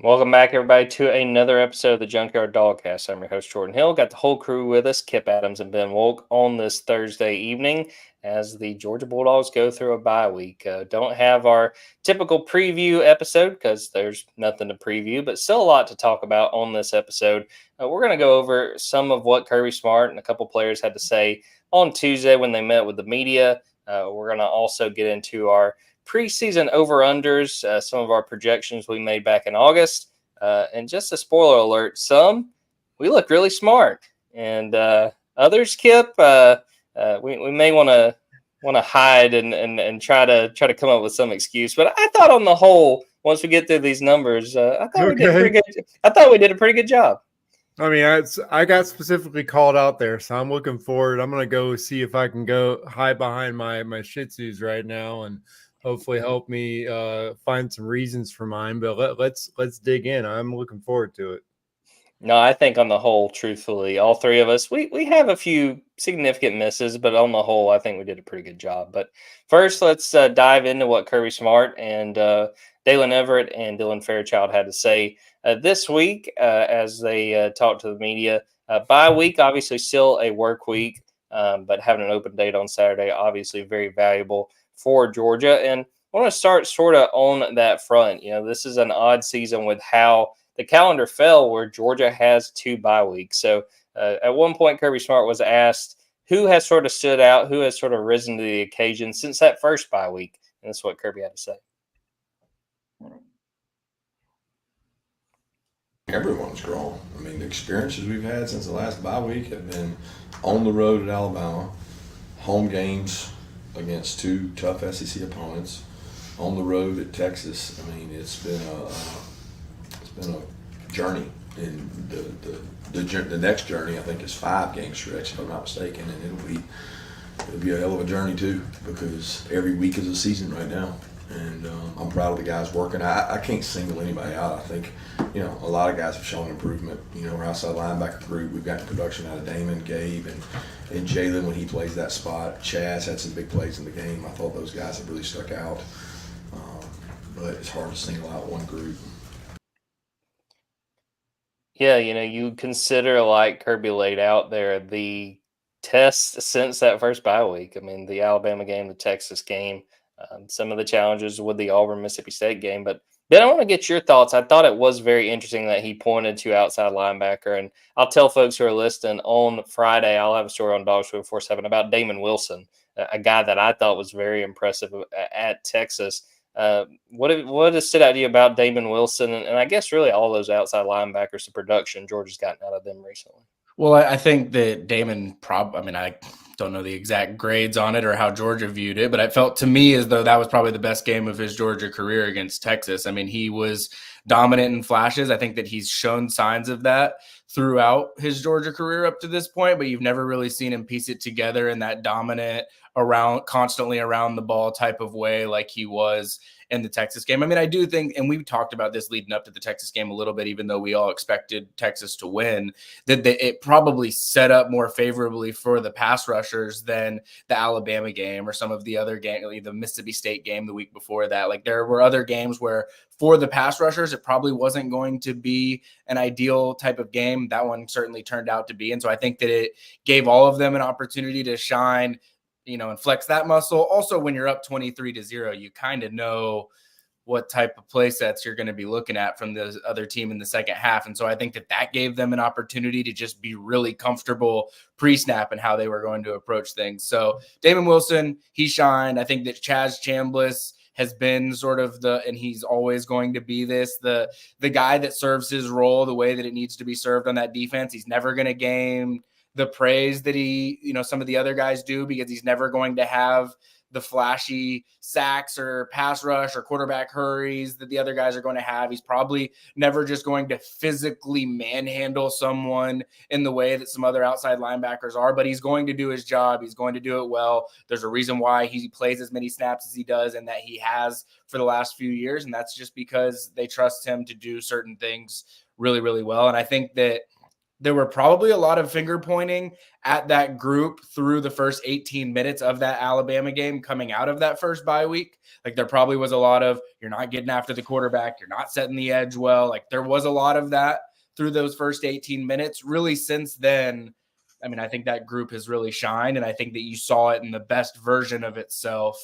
Welcome back, everybody, to another episode of the Junkyard Dawgcast. I'm your host, Jordan Hill. Got the whole crew with us, Kipp Adams and Ben Wolk, on this Thursday evening as the Georgia Bulldogs go through a bye week. Don't have our typical preview episode because there's nothing to preview, but still a lot to talk about on this episode. We're going to go over some of what Kirby Smart and a couple players had to say on Tuesday when they met with the media. We're going to also get into our preseason over-unders, some of our projections we made back in August. And just a spoiler alert, we look really smart. And others, Kipp, we may want to hide and try to come up with some excuse. But I thought on the whole, once we get through these numbers, I thought we did a pretty good. I thought we did a pretty good job. I mean, I got specifically called out there, so I'm looking forward. I'm gonna go see if I can go hide behind my Shih Tzus right now and hopefully help me find some reasons for mine. But let's dig in. I'm looking forward to it. No, I think on the whole, truthfully, all three of us, we have a few significant misses, but on the whole, I think we did a pretty good job. But first, let's dive into what Kirby Smart and Dalen Everett and Dylan Fairchild had to say this week as they talked to the media. Bye week, obviously still a work week, but having an open date on Saturday, obviously very valuable for Georgia. And I want to start sort of on that front. You know, this is an odd season with how the calendar fell where Georgia has two bye weeks. So at one point, Kirby Smart was asked who has sort of stood out, who has sort of risen to the occasion since that first bye week. And that's what Kirby had to say. Everyone's grown. I mean, the experiences we've had since the last bye week have been on the road at Alabama, home games against two tough SEC opponents, on the road at Texas. I mean, it's been a journey, and the next journey I think is 5 game stretch if I'm not mistaken, and it'll be a hell of a journey too because every week is a season right now, and I'm proud of the guys working. I can't single anybody out. I think a lot of guys have shown improvement. Our outside linebacker group, we've gotten production out of Damon, Gabe, and Jalen when he plays that spot. Chaz had some big plays in the game. I thought those guys have really stuck out, but it's hard to single out one group. Yeah, you consider, like Kirby laid out there, the tests since that first bye week. I mean, the Alabama game, the Texas game, some of the challenges with the Auburn-Mississippi State game. But, Ben, I want to get your thoughts. I thought it was very interesting that he pointed to outside linebacker. And I'll tell folks who are listening on Friday, I'll have a story on Dogs 247 about Damon Wilson, a guy that I thought was very impressive at Texas. What has stood out to you about Damon Wilson and I guess really all those outside linebackers, the production Georgia's gotten out of them recently? Well, I think that Damon I don't know the exact grades on it or how Georgia viewed it, but it felt to me as though that was probably the best game of his Georgia career against Texas. I mean, he was dominant in flashes. I think that he's shown signs of that throughout his Georgia career up to this point, but you've never really seen him piece it together in that dominant constantly around the ball type of way like he was in the Texas game. I mean, I do think, and we talked about this leading up to the Texas game a little bit, even though we all expected Texas to win, that it probably set up more favorably for the pass rushers than the Alabama game or some of the other games, the Mississippi State game the week before that. Like there were other games where for the pass rushers, it probably wasn't going to be an ideal type of game. That one certainly turned out to be. And so I think that it gave all of them an opportunity to shine, and flex that muscle. Also, when you're up 23-0, you kind of know what type of play sets you're going to be looking at from the other team in the second half. And so I think that gave them an opportunity to just be really comfortable pre-snap and how they were going to approach things. So Damon Wilson, he shined. I think that Chaz Chambliss has been sort of and he's always going to be the guy that serves his role the way that it needs to be served on that defense. He's never going to gain the praise that some of the other guys do because he's never going to have the flashy sacks or pass rush or quarterback hurries that the other guys are going to have. He's probably never just going to physically manhandle someone in the way that some other outside linebackers are, but he's going to do his job. He's going to do it well. There's a reason why he plays as many snaps as he does and that he has for the last few years. And that's just because they trust him to do certain things really, really well. And I think that there were probably a lot of finger pointing at that group through the first 18 minutes of that Alabama game coming out of that first bye week. Like there probably was a lot of, you're not getting after the quarterback, you're not setting the edge well. Like there was a lot of that through those first 18 minutes. Really since then, I mean, I think that group has really shined, and I think that you saw it in the best version of itself.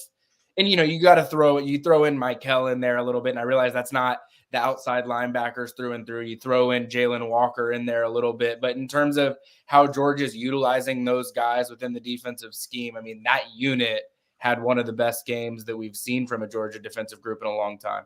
And, you got to throw in Michael in there a little bit. And I realize that's not the outside linebackers through and through. You throw in Jalen Walker in there a little bit. But in terms of how Georgia's utilizing those guys within the defensive scheme, I mean, that unit had one of the best games that we've seen from a Georgia defensive group in a long time.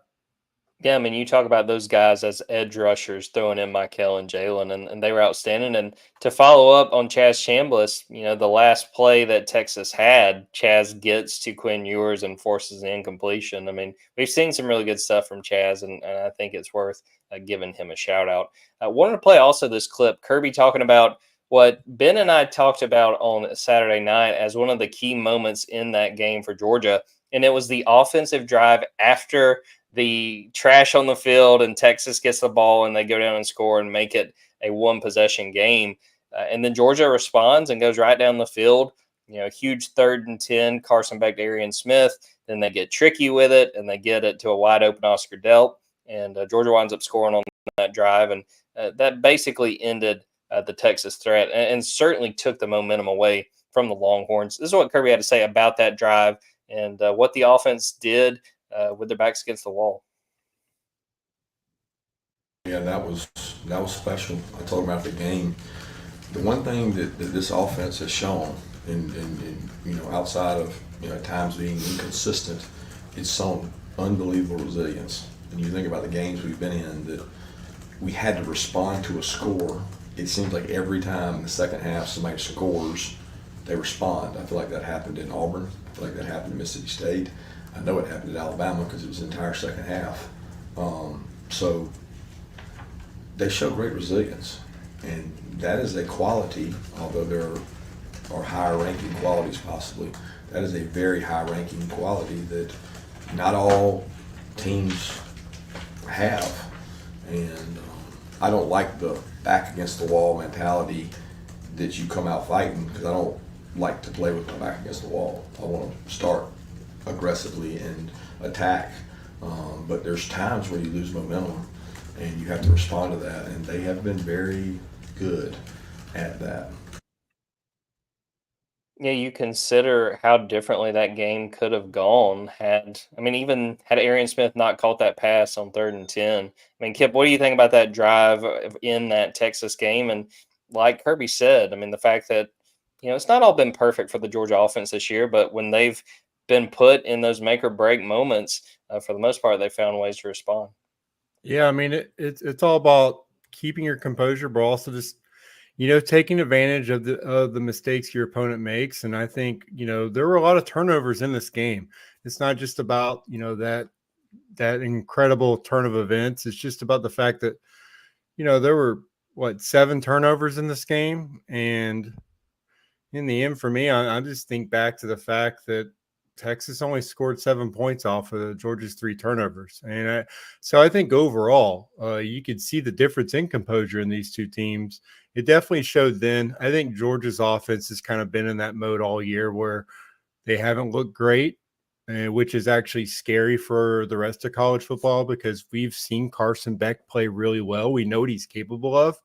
Yeah, I mean, you talk about those guys as edge rushers, throwing in Michael and Jalen, and they were outstanding. And to follow up on Chaz Chambliss, the last play that Texas had, Chaz gets to Quinn Ewers and forces an incompletion. I mean, we've seen some really good stuff from Chaz, and I think it's worth giving him a shout out. I wanted to play also this clip, Kirby talking about what Ben and I talked about on Saturday night as one of the key moments in that game for Georgia, and it was the offensive drive after the trash on the field and Texas gets the ball and they go down and score and make it a one possession game. And then Georgia responds and goes right down the field, huge 3rd and 10, Carson Beck to Arian Smith. Then they get tricky with it and they get it to a wide open Oscar Delp. And Georgia winds up scoring on that drive. And that basically ended the Texas threat and certainly took the momentum away from the Longhorns. This is what Kirby had to say about that drive and what the offense did with their backs against the wall. Yeah, that was special. I told him after the game, the one thing that this offense has shown, in outside of at times being inconsistent, it's shown unbelievable resilience. And you think about the games we've been in that we had to respond to a score. It seems like every time in the second half somebody scores, they respond. I feel like that happened in Auburn. I feel like that happened in Mississippi State. I know it happened at Alabama because it was the entire second half. So they show great resilience, and that is a quality, although there are higher ranking qualities possibly, that is a very high ranking quality that not all teams have. And I don't like the back against the wall mentality that you come out fighting, because I don't like to play with my back against the wall. I want to start aggressively and attack, but there's times where you lose momentum and you have to respond to that, and they have been very good at that. Yeah, you consider how differently that game could have gone even had Arian Smith not caught that pass on 3rd and 10. I mean, Kipp, what do you think about that drive in that Texas game? And like Kirby said, I mean, the fact that, it's not all been perfect for the Georgia offense this year, but when they've been put in those make or break moments, for the most part, they found ways to respond. Yeah, I mean, it's all about keeping your composure, but also just, taking advantage of the mistakes your opponent makes. And I think, there were a lot of turnovers in this game. It's not just about, that incredible turn of events. It's just about the fact that, there were 7 turnovers in this game. And in the end, for me, I just think back to the fact that Texas only scored 7 points off of Georgia's 3 turnovers. And so I think overall, you could see the difference in composure in these two teams. It definitely showed then. I think Georgia's offense has kind of been in that mode all year where they haven't looked great, which is actually scary for the rest of college football, because we've seen Carson Beck play really well. We know what he's capable of.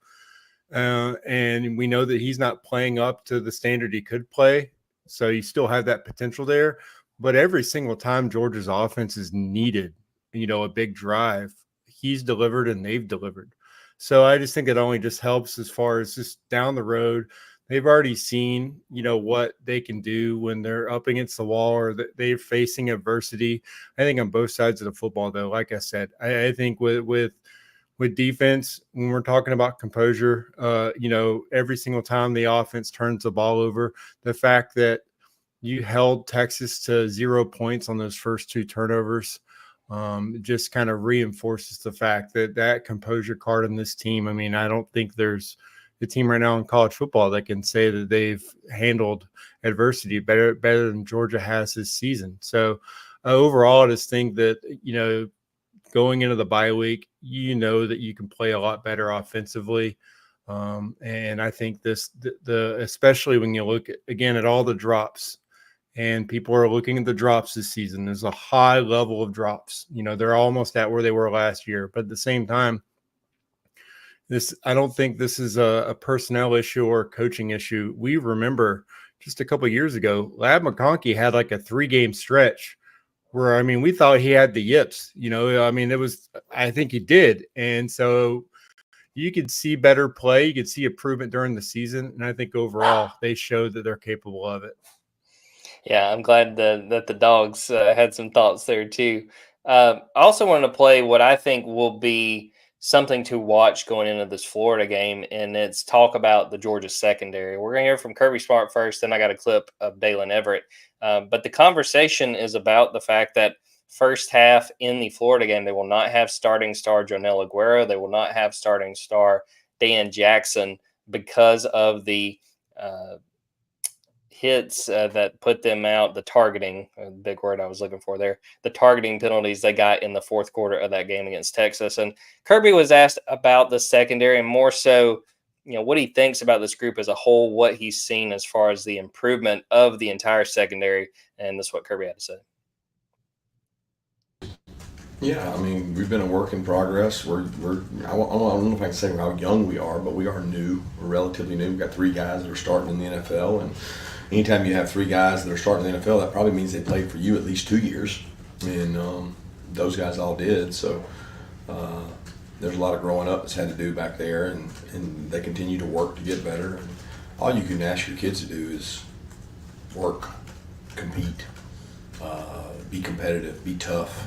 And we know that he's not playing up to the standard he could play. So you still have that potential there. But every single time Georgia's offense is needed, a big drive, he's delivered and they've delivered. So I just think it only just helps as far as just down the road. They've already seen, what they can do when they're up against the wall or they're facing adversity. I think on both sides of the football, though, like I said, I think with defense, when we're talking about composure, every single time the offense turns the ball over, the fact that you held Texas to 0 points on those first 2 turnovers just kind of reinforces the fact that composure card in this team. I mean, I don't think there's a team right now in college football that can say that they've handled adversity better than Georgia has this season. So overall, I just think that, going into the bye week, that you can play a lot better offensively. And I think especially when you look again at all the drops, and people are looking at the drops this season, there's a high level of drops. They're almost at where they were last year, but at the same time, I don't think this is a personnel issue or a coaching issue. We remember just a couple of years ago, Lab McConkey had like a 3-game stretch where, we thought he had the yips. I think he did. And so you could see better play. You could see improvement during the season. And I think overall they showed that they're capable of it. Yeah, I'm glad that the Dogs had some thoughts there too. I also wanted to play what I think will be something to watch going into this Florida game, and it's talk about the Georgia secondary. We're going to hear from Kirby Smart first, then I got a clip of Dalen Everett. But the conversation is about the fact that first half in the Florida game, they will not have starting star Jonell Aguero. They will not have starting star Dan Jackson because of the hits that put them out, the targeting, big word I was looking for there, the targeting penalties they got in the fourth quarter of that game against Texas. And Kirby was asked about the secondary, and more so, what he thinks about this group as a whole, what he's seen as far as the improvement of the entire secondary. And this is what Kirby had to say. Yeah, we've been a work in progress. I don't know if I can say how young we are, but we are new. We're relatively new. We've got 3 guys that are starting in the NFL, and anytime you have 3 guys that are starting in the NFL, that probably means they played for you at least 2 years, and those guys all did. So there's a lot of growing up that's had to do back there, and they continue to work to get better. And all you can ask your kids to do is work, compete, be competitive, be tough.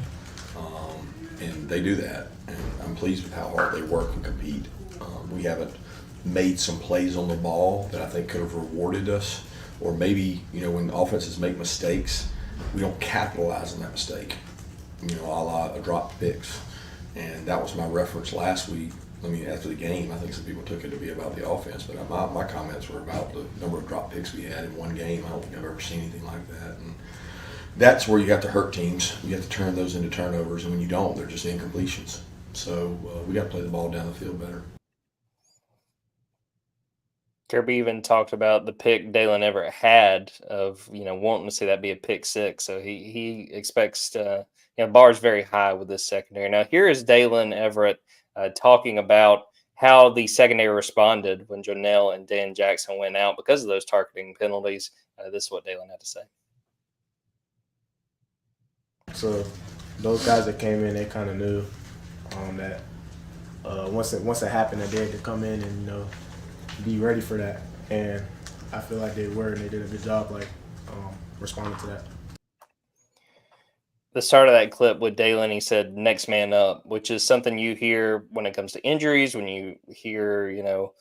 And they do that, and I'm pleased with how hard they work and compete. We haven't made some plays on the ball that I think could have rewarded us, or maybe, when offenses make mistakes, we don't capitalize on that mistake, a la a drop picks. And that was my reference last week. After the game, I think some people took it to be about the offense, but my comments were about the number of drop picks we had in one game. I don't think I've ever seen anything like that. And that's where you have to hurt teams. You have to turn those into turnovers, and when you don't, they're just incompletions. So we got to play the ball down the field better. Kirby even talked about the pick Dalen Everett had of, wanting to see that be a pick 6. So he expects bar's very high with this secondary. Now here is Dalen Everett talking about how the secondary responded when Jonell and Dan Jackson went out because of those targeting penalties. This is what Dalen had to say. So those guys that came in, they kind of knew that once it happened, that they had to come in and be ready for that. And I feel like they were, and they did a good job responding to that. The start of that clip with Dalen, he said next man up, which is something you hear when it comes to injuries, when you hear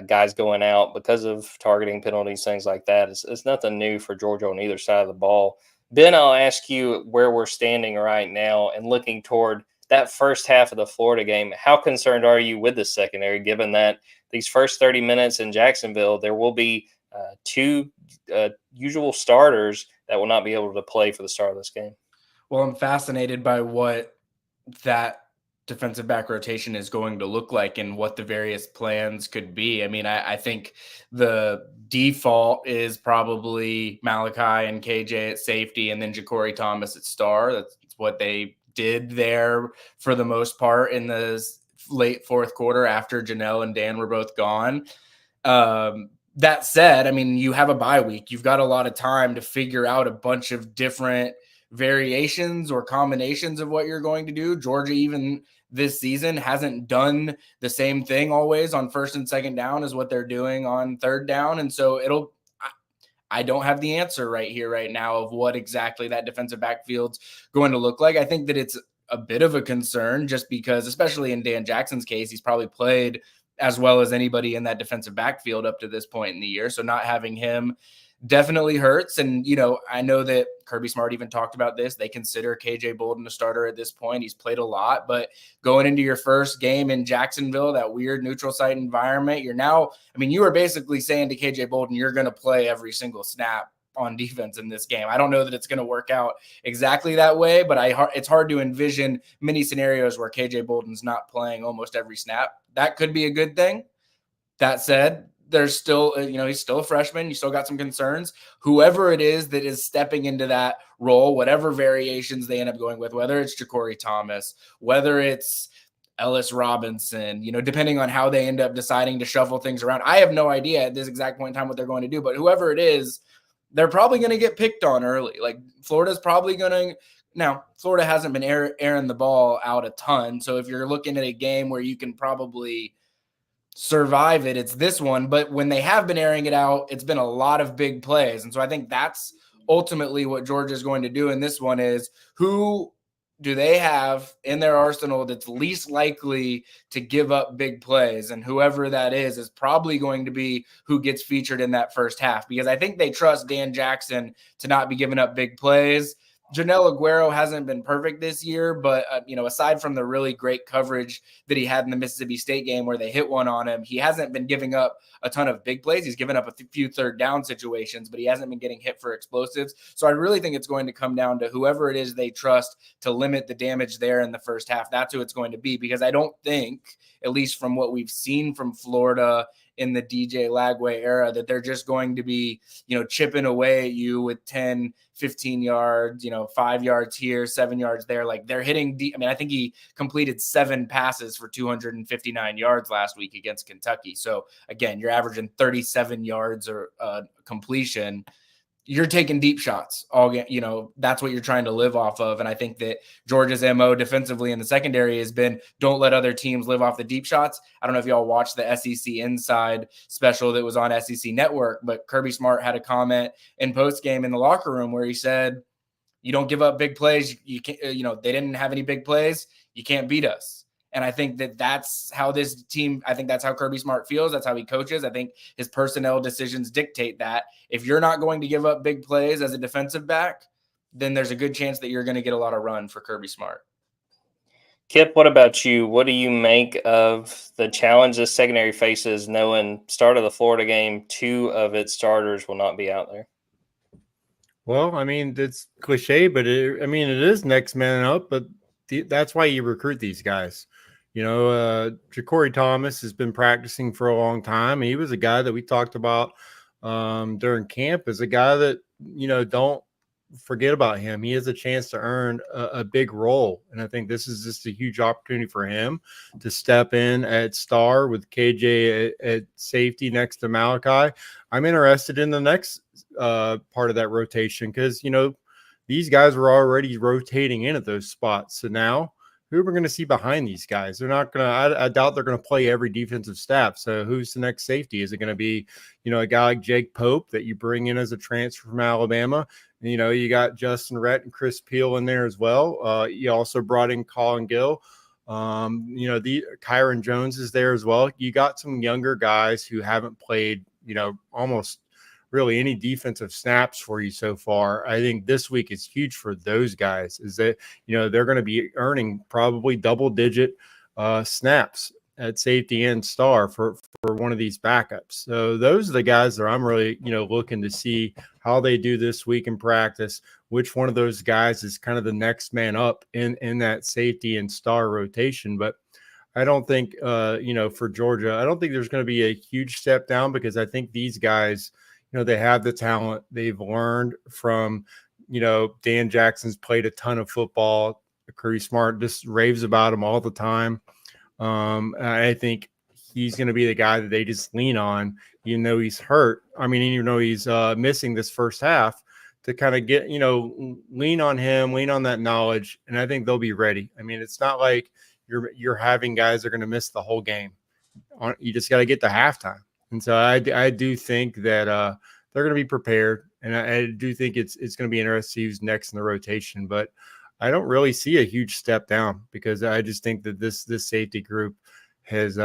guys going out because of targeting penalties, things like that. It's nothing new for Georgia on either side of the ball. Ben, I'll ask you where we're standing right now and looking toward that first half of the Florida game. How concerned are you with the secondary, given that these first 30 minutes in Jacksonville, there will be 2 usual starters that will not be able to play for the start of this game? Well, I'm fascinated by what that defensive back rotation is going to look like and what the various plans could be. I think the default is probably Malachi and KJ at safety and then Ja'Cory Thomas at star. That's what they did there for the most part in the late fourth quarter after Jonell and Dan were both gone. That said, you have a bye week. You've got a lot of time to figure out a bunch of different variations or combinations of what you're going to do. Georgia, even this season, hasn't done the same thing always on first and second down as what they're doing on third down. And so I don't have the answer right here, right now, of what exactly that defensive backfield's going to look like. I think that it's a bit of a concern just because, especially in Dan Jackson's case, he's probably played as well as anybody in that defensive backfield up to this point in the year. So not having him definitely hurts. And, I know that Kirby Smart even talked about this. They consider KJ Bolden a starter at this point. He's played a lot, but going into your first game in Jacksonville, that weird neutral site environment, you are basically saying to KJ Bolden, you're going to play every single snap on defense in this game. I don't know that it's going to work out exactly that way, but it's hard to envision many scenarios where KJ Bolden's not playing almost every snap. That could be a good thing. That said, there's still, he's still a freshman. You still got some concerns. Whoever it is that is stepping into that role, whatever variations they end up going with, whether it's Ja'Cory Thomas, whether it's Ellis Robinson, depending on how they end up deciding to shuffle things around. I have no idea at this exact point in time what they're going to do, but whoever it is, they're probably going to get picked on early. Like Florida's probably going to. Now, Florida hasn't been airing the ball out a ton. So if you're looking at a game where you can probably survive it, it's this one. But when they have been airing it out, it's been a lot of big plays. And so I think that's ultimately what Georgia is going to do in this one is who do they have in their arsenal that's least likely to give up big plays? And whoever that is probably going to be who gets featured in that first half, because I think they trust Dan Jackson to not be giving up big plays. Janelle Aguero hasn't been perfect this year, but, aside from the really great coverage that he had in the Mississippi State game where they hit one on him, he hasn't been giving up a ton of big plays. He's given up a few third down situations, but he hasn't been getting hit for explosives. So I really think it's going to come down to whoever it is they trust to limit the damage there in the first half. That's who it's going to be, because I don't think, at least from what we've seen from Florida in the DJ Lagway era, that they're just going to be, chipping away at you with 10, 15 yards, 5 yards here, 7 yards there. Like they're hitting deep. I mean, I think he completed 7 passes for 259 yards last week against Kentucky. So again, you're averaging 37 yards or completion. You're taking deep shots that's what you're trying to live off of. And I think that Georgia's MO defensively in the secondary has been, don't let other teams live off the deep shots. I don't know if y'all watched the SEC Inside special that was on SEC Network, but Kirby Smart had a comment in post game in the locker room where he said, you don't give up big plays. You can't, they didn't have any big plays. You can't beat us. And I think that that's how this team, I think that's how Kirby Smart feels. That's how he coaches. I think his personnel decisions dictate that. If you're not going to give up big plays as a defensive back, then there's a good chance that you're going to get a lot of run for Kirby Smart. Kipp, what about you? What do you make of the challenge this secondary faces, knowing start of the Florida game, 2 of its starters will not be out there? Well, I mean, it's cliche, but it is next man up, but that's why you recruit these guys. Ja'Cory Thomas has been practicing for a long time. He was a guy that we talked about during camp as a guy that, don't forget about him. He has a chance to earn a big role. And I think this is just a huge opportunity for him to step in at star with KJ at safety next to Malachi. I'm interested in the next part of that rotation because, these guys were already rotating in at those spots. So now who are we going to see behind these guys? They're not going to, I doubt they're going to play every defensive staff. So who's the next safety? Is it going to be, a guy like Jake Pope that you bring in as a transfer from Alabama? You got Justin Rhett and Chris Peel in there as well. You also brought in Colin Gill. The Kyron Jones is there as well. You got some younger guys who haven't played, almost really any defensive snaps for you so far. I think this week is huge for those guys is that, they're going to be earning probably double-digit snaps at safety and star for one of these backups. So those are the guys that I'm really, looking to see how they do this week in practice, which one of those guys is kind of the next man up in that safety and star rotation. But I don't think, for Georgia, I don't think there's going to be a huge step down because I think these guys – they have the talent. They've learned from, Dan Jackson's played a ton of football. Kirby Smart just raves about him all the time. I think he's going to be the guy that they just lean on, even though he's hurt. Even though he's missing this first half to kind of get, lean on him, lean on that knowledge. And I think they'll be ready. It's not like you're having guys that are going to miss the whole game. You just got to get to halftime. And so I do think that they're going to be prepared, and I do think it's going to be interesting who's next in the rotation. But I don't really see a huge step down because I just think that this safety group has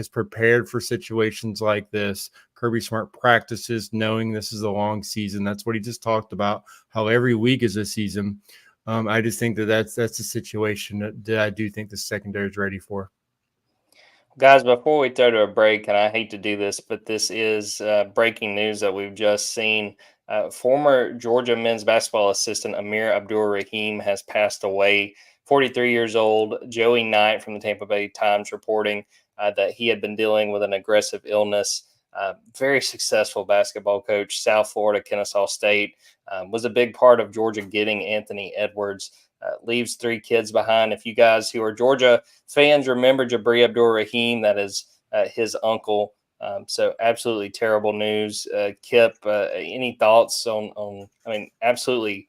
prepared for situations like this. Kirby Smart practices knowing this is a long season. That's what he just talked about. How every week is a season. I just think that's a situation that I do think the secondary is ready for. Guys, before we throw to a break, and I hate to do this, but this is breaking news that we've just seen. Former Georgia men's basketball assistant Amir Abdur-Rahim has passed away, 43 years old. Joey Knight from the Tampa Bay Times reporting that he had been dealing with an aggressive illness. Very successful basketball coach, South Florida, Kennesaw State, was a big part of Georgia getting Anthony Edwards. Leaves 3 kids behind. If you guys who are Georgia fans remember Jabri Abdur-Rahim, that is his uncle. So absolutely terrible news. Kipp, any thoughts on, I mean, absolutely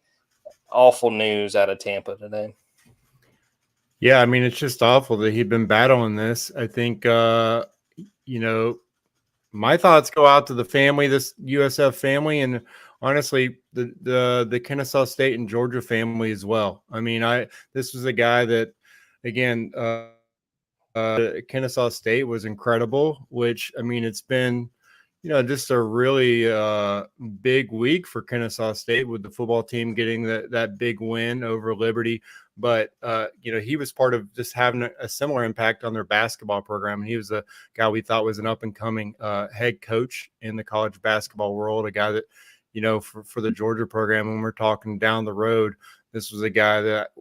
awful news out of Tampa today. Yeah, I mean, it's just awful that he'd been battling this. I think, my thoughts go out to the family, this USF family, and honestly, the Kennesaw State and Georgia family as well. I mean, this was a guy that, again, Kennesaw State was incredible, which, I mean, it's been, just a really big week for Kennesaw State with the football team getting that big win over Liberty. But, he was part of just having a similar impact on their basketball program. And he was a guy we thought was an up-and-coming head coach in the college basketball world, a guy that, for the Georgia program, when we're talking down the road, this was a guy that,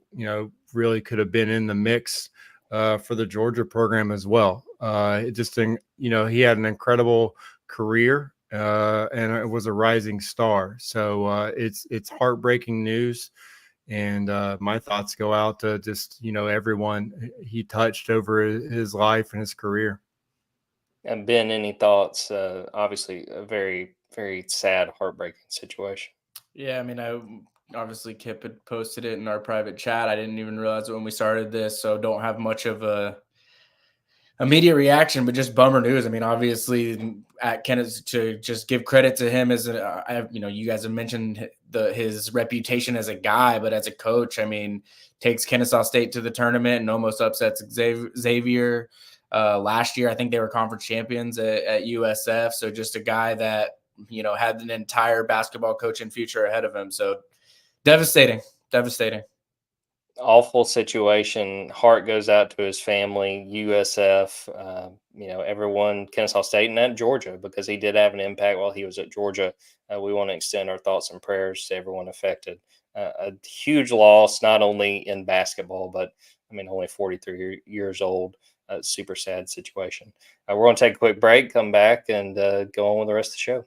really could have been in the mix for the Georgia program as well. He had an incredible career and it was a rising star. So it's heartbreaking news. And my thoughts go out to just, everyone he touched over his life and his career. And Ben, any thoughts? Obviously, a very, very sad, heartbreaking situation. Yeah, I mean, obviously Kipp had posted it in our private chat. I didn't even realize it when we started this, so don't have much of a immediate reaction, but just bummer news. I mean, obviously at Kenneth, to just give credit to him as you guys have mentioned his reputation as a guy, but as a coach, I mean, takes Kennesaw State to the tournament and almost upsets Xavier. Last year, I think they were conference champions at USF. So just a guy that, had an entire basketball coaching future ahead of him. So devastating. Awful situation. Heart goes out to his family, USF, everyone, Kennesaw State, and at Georgia, because he did have an impact while he was at Georgia. We want to extend our thoughts and prayers to everyone affected. A huge loss, not only in basketball, but only 43 years old. Super sad situation. We're going to take a quick break, come back, and go on with the rest of the show.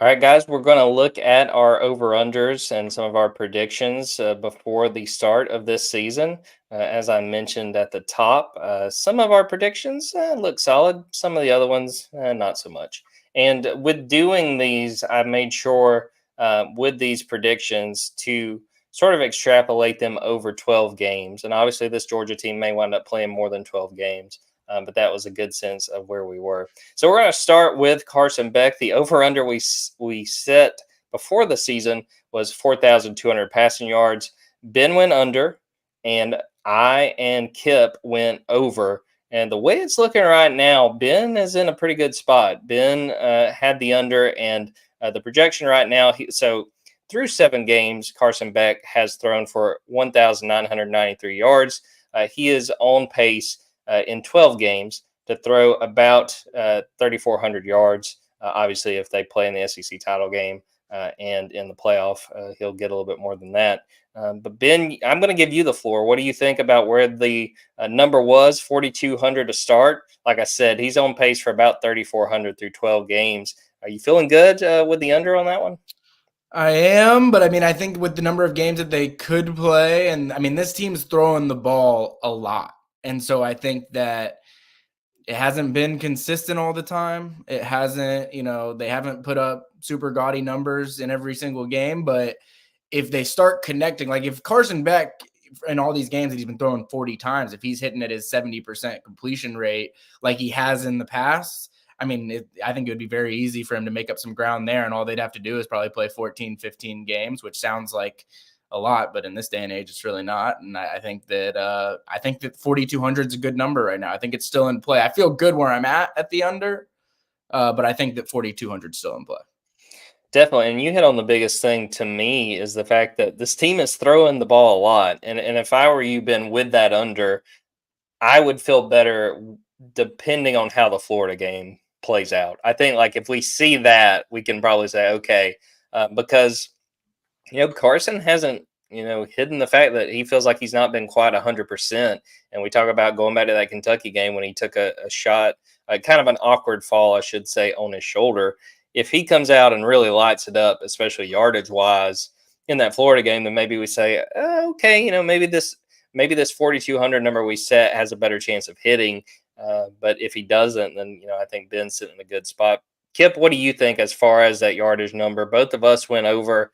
All right, guys, we're going to look at our over-unders and some of our predictions before the start of this season. As I mentioned at the top, some of our predictions look solid. Some of the other ones, not so much. And with doing these, I made sure with these predictions to sort of extrapolate them over 12 games. And obviously, this Georgia team may wind up playing more than 12 games. But that was a good sense of where we were. So we're going to start with Carson Beck. The over-under we set before the season was 4,200 passing yards. Ben went under, and I and Kipp went over. And the way it's looking right now, Ben is in a pretty good spot. Ben had the under, and the projection right now, so through 7 games, Carson Beck has thrown for 1,993 yards. He is on pace in 12 games to throw about 3,400 yards. Obviously, if they play in the SEC title game and in the playoff, he'll get a little bit more than that. But Ben, I'm going to give you the floor. What do you think about where the number was, 4,200 to start? Like I said, he's on pace for about 3,400 through 12 games. Are you feeling good with the under on that one? I am, but I think with the number of games that they could play, and this team's throwing the ball a lot. And so I think that it hasn't been consistent all the time. It hasn't, they haven't put up super gaudy numbers in every single game. But if they start connecting, like if Carson Beck in all these games that he's been throwing 40 times, if he's hitting at his 70% completion rate like he has in the past, I think it would be very easy for him to make up some ground there. And all they'd have to do is probably play 14, 15 games, which sounds like a lot, but in this day and age, it's really not. And I think that 4,200 is a good number right now. I think it's still in play. I feel good where I'm at the under, but I think that 4,200 is still in play. Definitely. And you hit on the biggest thing to me is the fact that this team is throwing the ball a lot. And if I were you, Ben, with that under, I would feel better depending on how the Florida game plays out. I think like if we see that, we can probably say, okay, because, Carson hasn't, hidden the fact that he feels like he's not been quite 100%. And we talk about going back to that Kentucky game when he took a shot, kind of an awkward fall, I should say, on his shoulder. If he comes out and really lights it up, especially yardage wise in that Florida game, then maybe we say, okay, maybe this 4,200 number we set has a better chance of hitting. But if he doesn't, then, I think Ben's sitting in a good spot. Kipp, what do you think as far as that yardage number? Both of us went over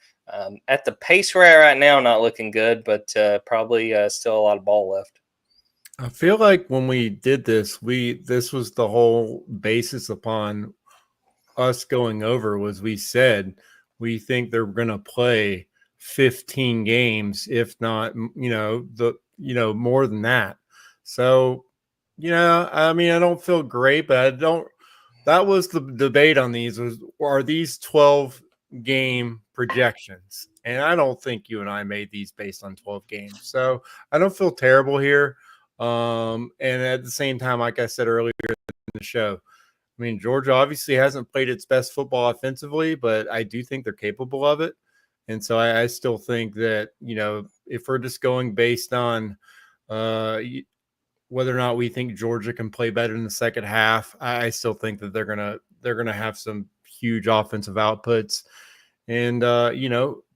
at the pace we're at right now, not looking good, but probably still a lot of ball left. I feel like when we did this, this was the whole basis upon us going over was we said we think they're going to play 15 games, if not, more than that. So, I mean, I don't feel great, but that was the debate on these are these 12 game projections? And I don't think you and I made these based on 12 games. So I don't feel terrible here. And at the same time, like I said earlier in the show, I mean, Georgia obviously hasn't played its best football offensively, but I do think they're capable of it. And so I still think that, if we're just going based on whether or not we think Georgia can play better in the second half, I still think that they're gonna have some huge offensive outputs and,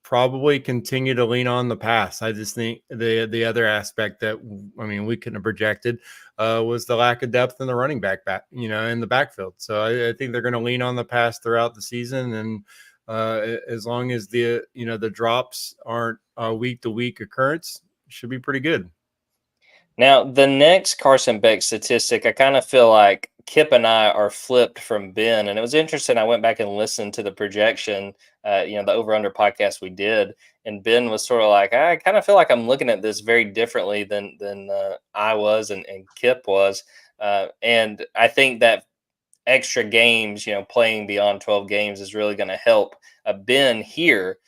probably continue to lean on the pass. I just think the other aspect that, we couldn't have projected was the lack of depth in the running back, in the backfield. So I think they're going to lean on the pass throughout the season. And as long as the drops aren't a week to week occurrence, it should be pretty good. Now, the next Carson Beck statistic, I kind of feel like Kipp and I are flipped from Ben. And it was interesting. I went back and listened to the projection, the over-under podcast we did. And Ben was sort of like, I kind of feel like I'm looking at this very differently than I was and Kipp was. And I think that extra games, playing beyond 12 games is really going to help Ben here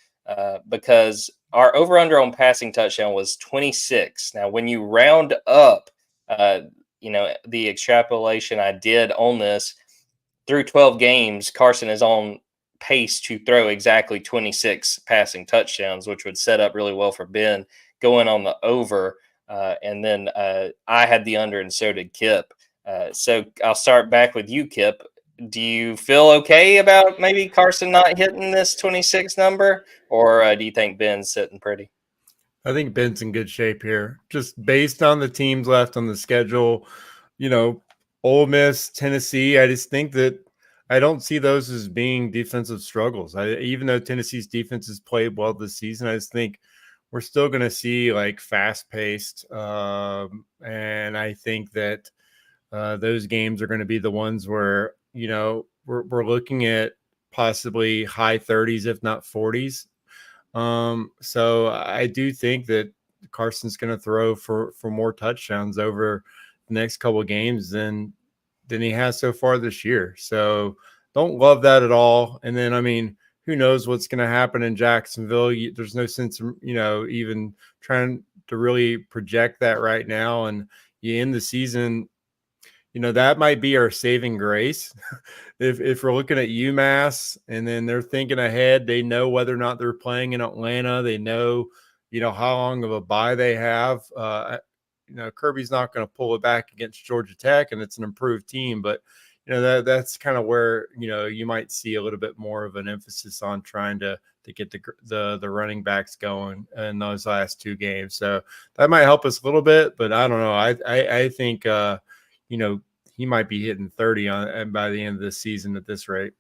because our over-under on passing touchdown was 26. Now, when you round up, the extrapolation I did on this through 12 games, Carson is on pace to throw exactly 26 passing touchdowns, which would set up really well for Ben going on the over. And then I had the under and so did Kipp. So I'll start back with you, Kipp. Do you feel okay about maybe Carson not hitting this 26 number, or do you think Ben's sitting pretty? I think Ben's in good shape here, just based on the teams left on the schedule. Ole Miss, Tennessee. I just think that I don't see those as being defensive struggles. Even though Tennessee's defense has played well this season, I just think we're still going to see like fast-paced, and I think that those games are going to be the ones where we're looking at possibly high 30s, if not 40s. So I do think that Carson's going to throw for more touchdowns over the next couple of games than he has so far this year. So don't love that at all. And then, who knows what's going to happen in Jacksonville? There's no sense, even trying to really project that right now. And you end the season, that might be our saving grace. if we're looking at UMass and then they're thinking ahead, they know whether or not they're playing in Atlanta. They know, how long of a bye they have. Kirby's not going to pull it back against Georgia Tech, and it's an improved team. But, that's kind of where, you might see a little bit more of an emphasis on trying to get the running backs going in those last two games. So that might help us a little bit, but I don't know. I think, he might be hitting 30 by the end of the season at this rate.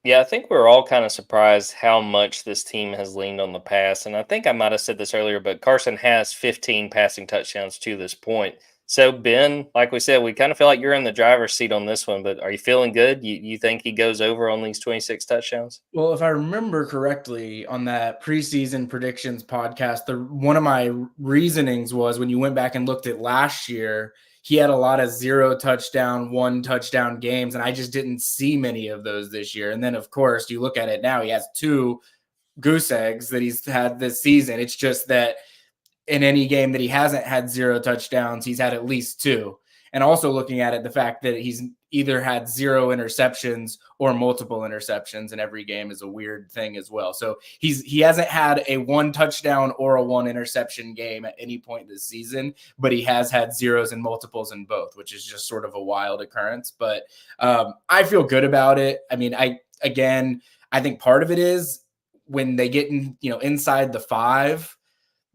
Yeah, I think we're all kind of surprised how much this team has leaned on the pass. And I think I might have said this earlier, but Carson has 15 passing touchdowns to this point. So, Ben, like we said, we kind of feel like you're in the driver's seat on this one, but are you feeling good? You think he goes over on these 26 touchdowns? Well, if I remember correctly on that preseason predictions podcast, one of my reasonings was when you went back and looked at last year, he had a lot of 0 touchdown, 1 touchdown games, and I just didn't see many of those this year. And then, of course, you look at it now, he has 2 goose eggs that he's had this season. It's just that in any game that he hasn't had 0 touchdowns, he's had at least 2. And also looking at it, the fact that he's either had 0 interceptions or multiple interceptions in every game is a weird thing as well. So he hasn't had a 1 touchdown or a 1 interception game at any point this season, but he has had zeros and multiples in both, which is just sort of a wild occurrence. But I feel good about it. I mean, I think part of it is when they get inside the 5.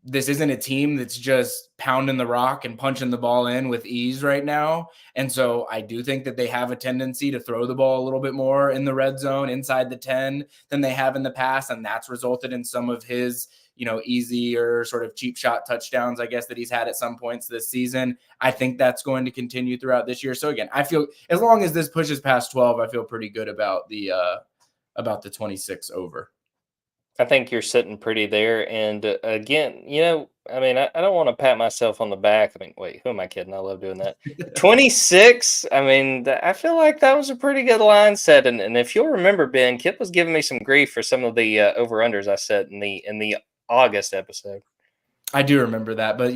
This isn't a team that's just pounding the rock and punching the ball in with ease right now. And so I do think that they have a tendency to throw the ball a little bit more in the red zone inside the 10 than they have in the past. And that's resulted in some of his, easy or sort of cheap shot touchdowns, I guess, that he's had at some points this season. I think that's going to continue throughout this year. So again, I feel as long as this pushes past 12, I feel pretty good about the 26 over. I think you're sitting pretty there. And again, I don't want to pat myself on the back. I mean, wait, who am I kidding? I love doing that. 26. I mean, I feel like that was a pretty good line set. And if you'll remember, Ben, Kipp was giving me some grief for some of the over-unders I set in the August episode. I do remember that, but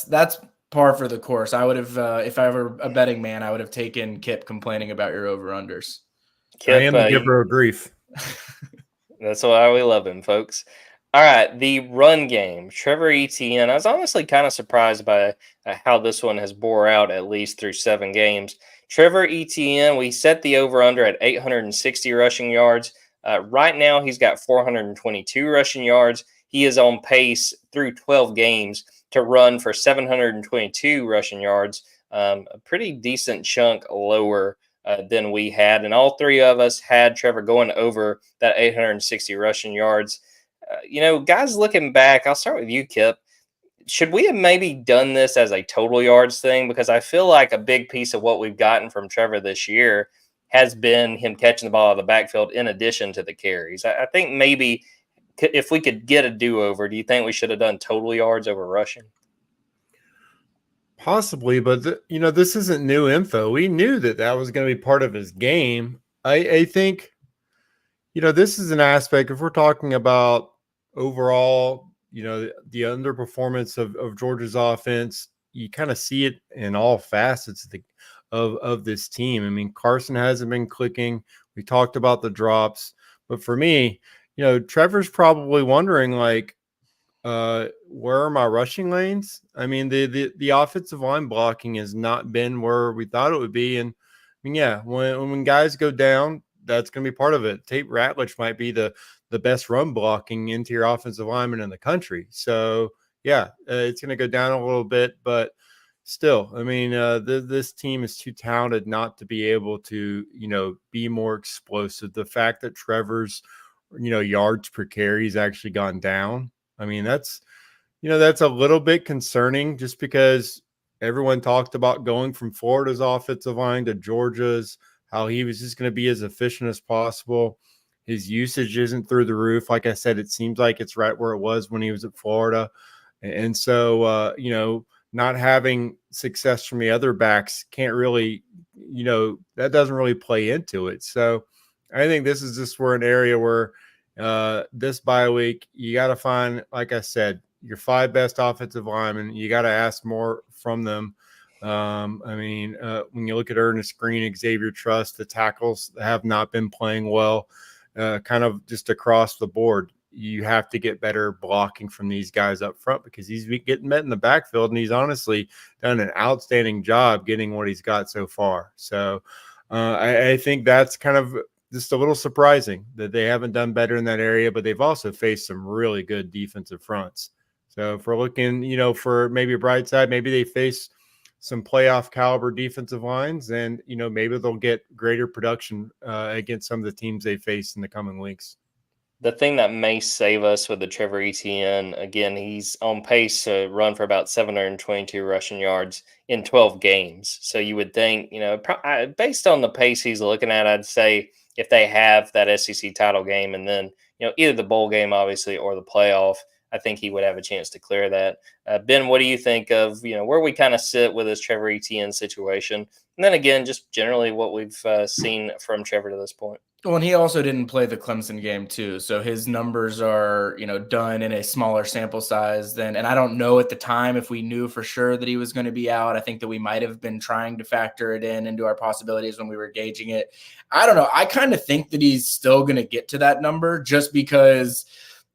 that's par for the course. I would have, if I were a betting man, I would have taken Kipp complaining about your over-unders. I am the giver of grief. That's why we love him, folks. All right, the run game. Trevor Etienne. I was honestly kind of surprised by how this one has bore out, at least through 7 games. Trevor Etienne, we set the over-under at 860 rushing yards. Right now, he's got 422 rushing yards. He is on pace through 12 games to run for 722 rushing yards, a pretty decent chunk lower than we had. And all 3 of us had Trevor going over that 860 rushing yards. Guys looking back, I'll start with you, Kipp. Should we have maybe done this as a total yards thing? Because I feel like a big piece of what we've gotten from Trevor this year has been him catching the ball out of the backfield in addition to the carries. I think maybe if we could get a do-over, do you think we should have done total yards over rushing? Possibly, but this isn't new info. We knew that was going to be part of his game. I think, this is an aspect, if we're talking about overall, the underperformance of Georgia's offense, you kind of see it in all facets of this team. I mean, Carson hasn't been clicking. We talked about the drops, but for me, Trevor's probably wondering, like, where are my rushing lanes? I mean, the offensive line blocking has not been where we thought it would be. And I mean, yeah, when guys go down, that's going to be part of it. Tate Ratledge might be the best run blocking interior offensive lineman in the country. So yeah, it's going to go down a little bit, but still, I mean, this team is too talented not to be able to, be more explosive. The fact that Trevor's, yards per carry has actually gone down. I mean, that's a little bit concerning just because everyone talked about going from Florida's offensive line to Georgia's, how he was just going to be as efficient as possible. His usage isn't through the roof. Like I said, it seems like it's right where it was when he was at Florida. And so, not having success from the other backs can't really, that doesn't really play into it. So I think this is just an area where this bye week, you got to find, like I said, your 5 best offensive linemen. You got to ask more from them. When you look at Ernest Green, Xavier Trust, the tackles have not been playing well, kind of just across the board. You have to get better blocking from these guys up front because he's getting met in the backfield, and he's honestly done an outstanding job getting what he's got so far. So I think that's kind of just a little surprising that they haven't done better in that area, but they've also faced some really good defensive fronts. So if we're looking, for maybe a bright side, maybe they face some playoff caliber defensive lines, and, maybe they'll get greater production against some of the teams they face in the coming weeks. The thing that may save us with the Trevor Etienne, again, he's on pace to run for about 722 rushing yards in 12 games. So you would think, based on the pace he's looking at, I'd say if they have that SEC title game and then, either the bowl game, obviously, or the playoff, I think he would have a chance to clear that. Ben, what do you think of, where we kind of sit with this Trevor Etienne situation? And then again, just generally what we've seen from Trevor to this point. Well, and he also didn't play the Clemson game too, so his numbers are, done in a smaller sample size than. And I don't know at the time if we knew for sure that he was going to be out. I think that we might have been trying to factor it into our possibilities when we were gauging it. I don't know. I kind of think that he's still going to get to that number, just because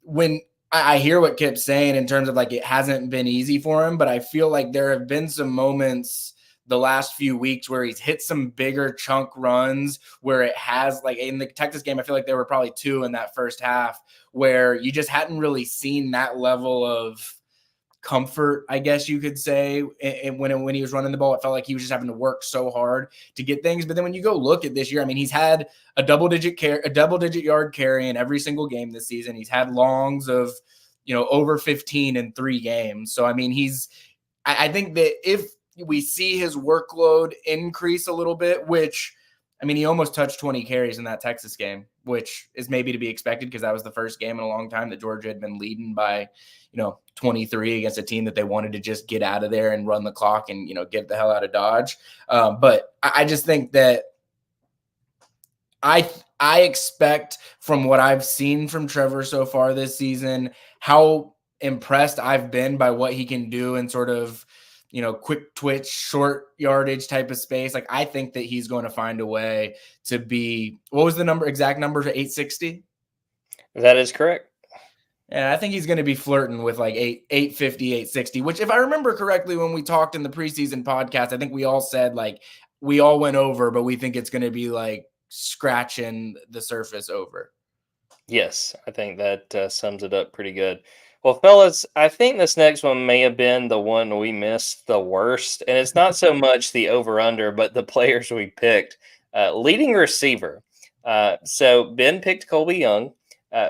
when I hear what Kipp's saying in terms of like it hasn't been easy for him, but I feel like there have been some moments the last few weeks where he's hit some bigger chunk runs where it has, like in the Texas game, I feel like there were probably 2 in that first half where you just hadn't really seen that level of comfort, I guess you could say. And when he was running the ball, it felt like he was just having to work so hard to get things. But then when you go look at this year, I mean, he's had a double-digit yard carry in every single game this season. He's had longs of, over 15 in 3 games. So, I mean, I think that if we see his workload increase a little bit, which, I mean, he almost touched 20 carries in that Texas game, which is maybe to be expected because that was the first game in a long time that Georgia had been leading by, 23 against a team that they wanted to just get out of there and run the clock and, get the hell out of Dodge. But I just think that I expect from what I've seen from Trevor so far this season, how impressed I've been by what he can do in sort of, quick twitch, short yardage type of space. Like, I think that he's going to find a way to be, what was the exact number for 860? That is correct. Yeah, I think he's going to be flirting with like 850, 860, which if I remember correctly, when we talked in the preseason podcast, I think we all said like, we all went over, but we think it's going to be like scratching the surface over. Yes, I think that sums it up pretty good. Well, fellas, I think this next one may have been the one we missed the worst. And it's not so much the over-under, but the players we picked. Leading receiver. So Ben picked Colby Young.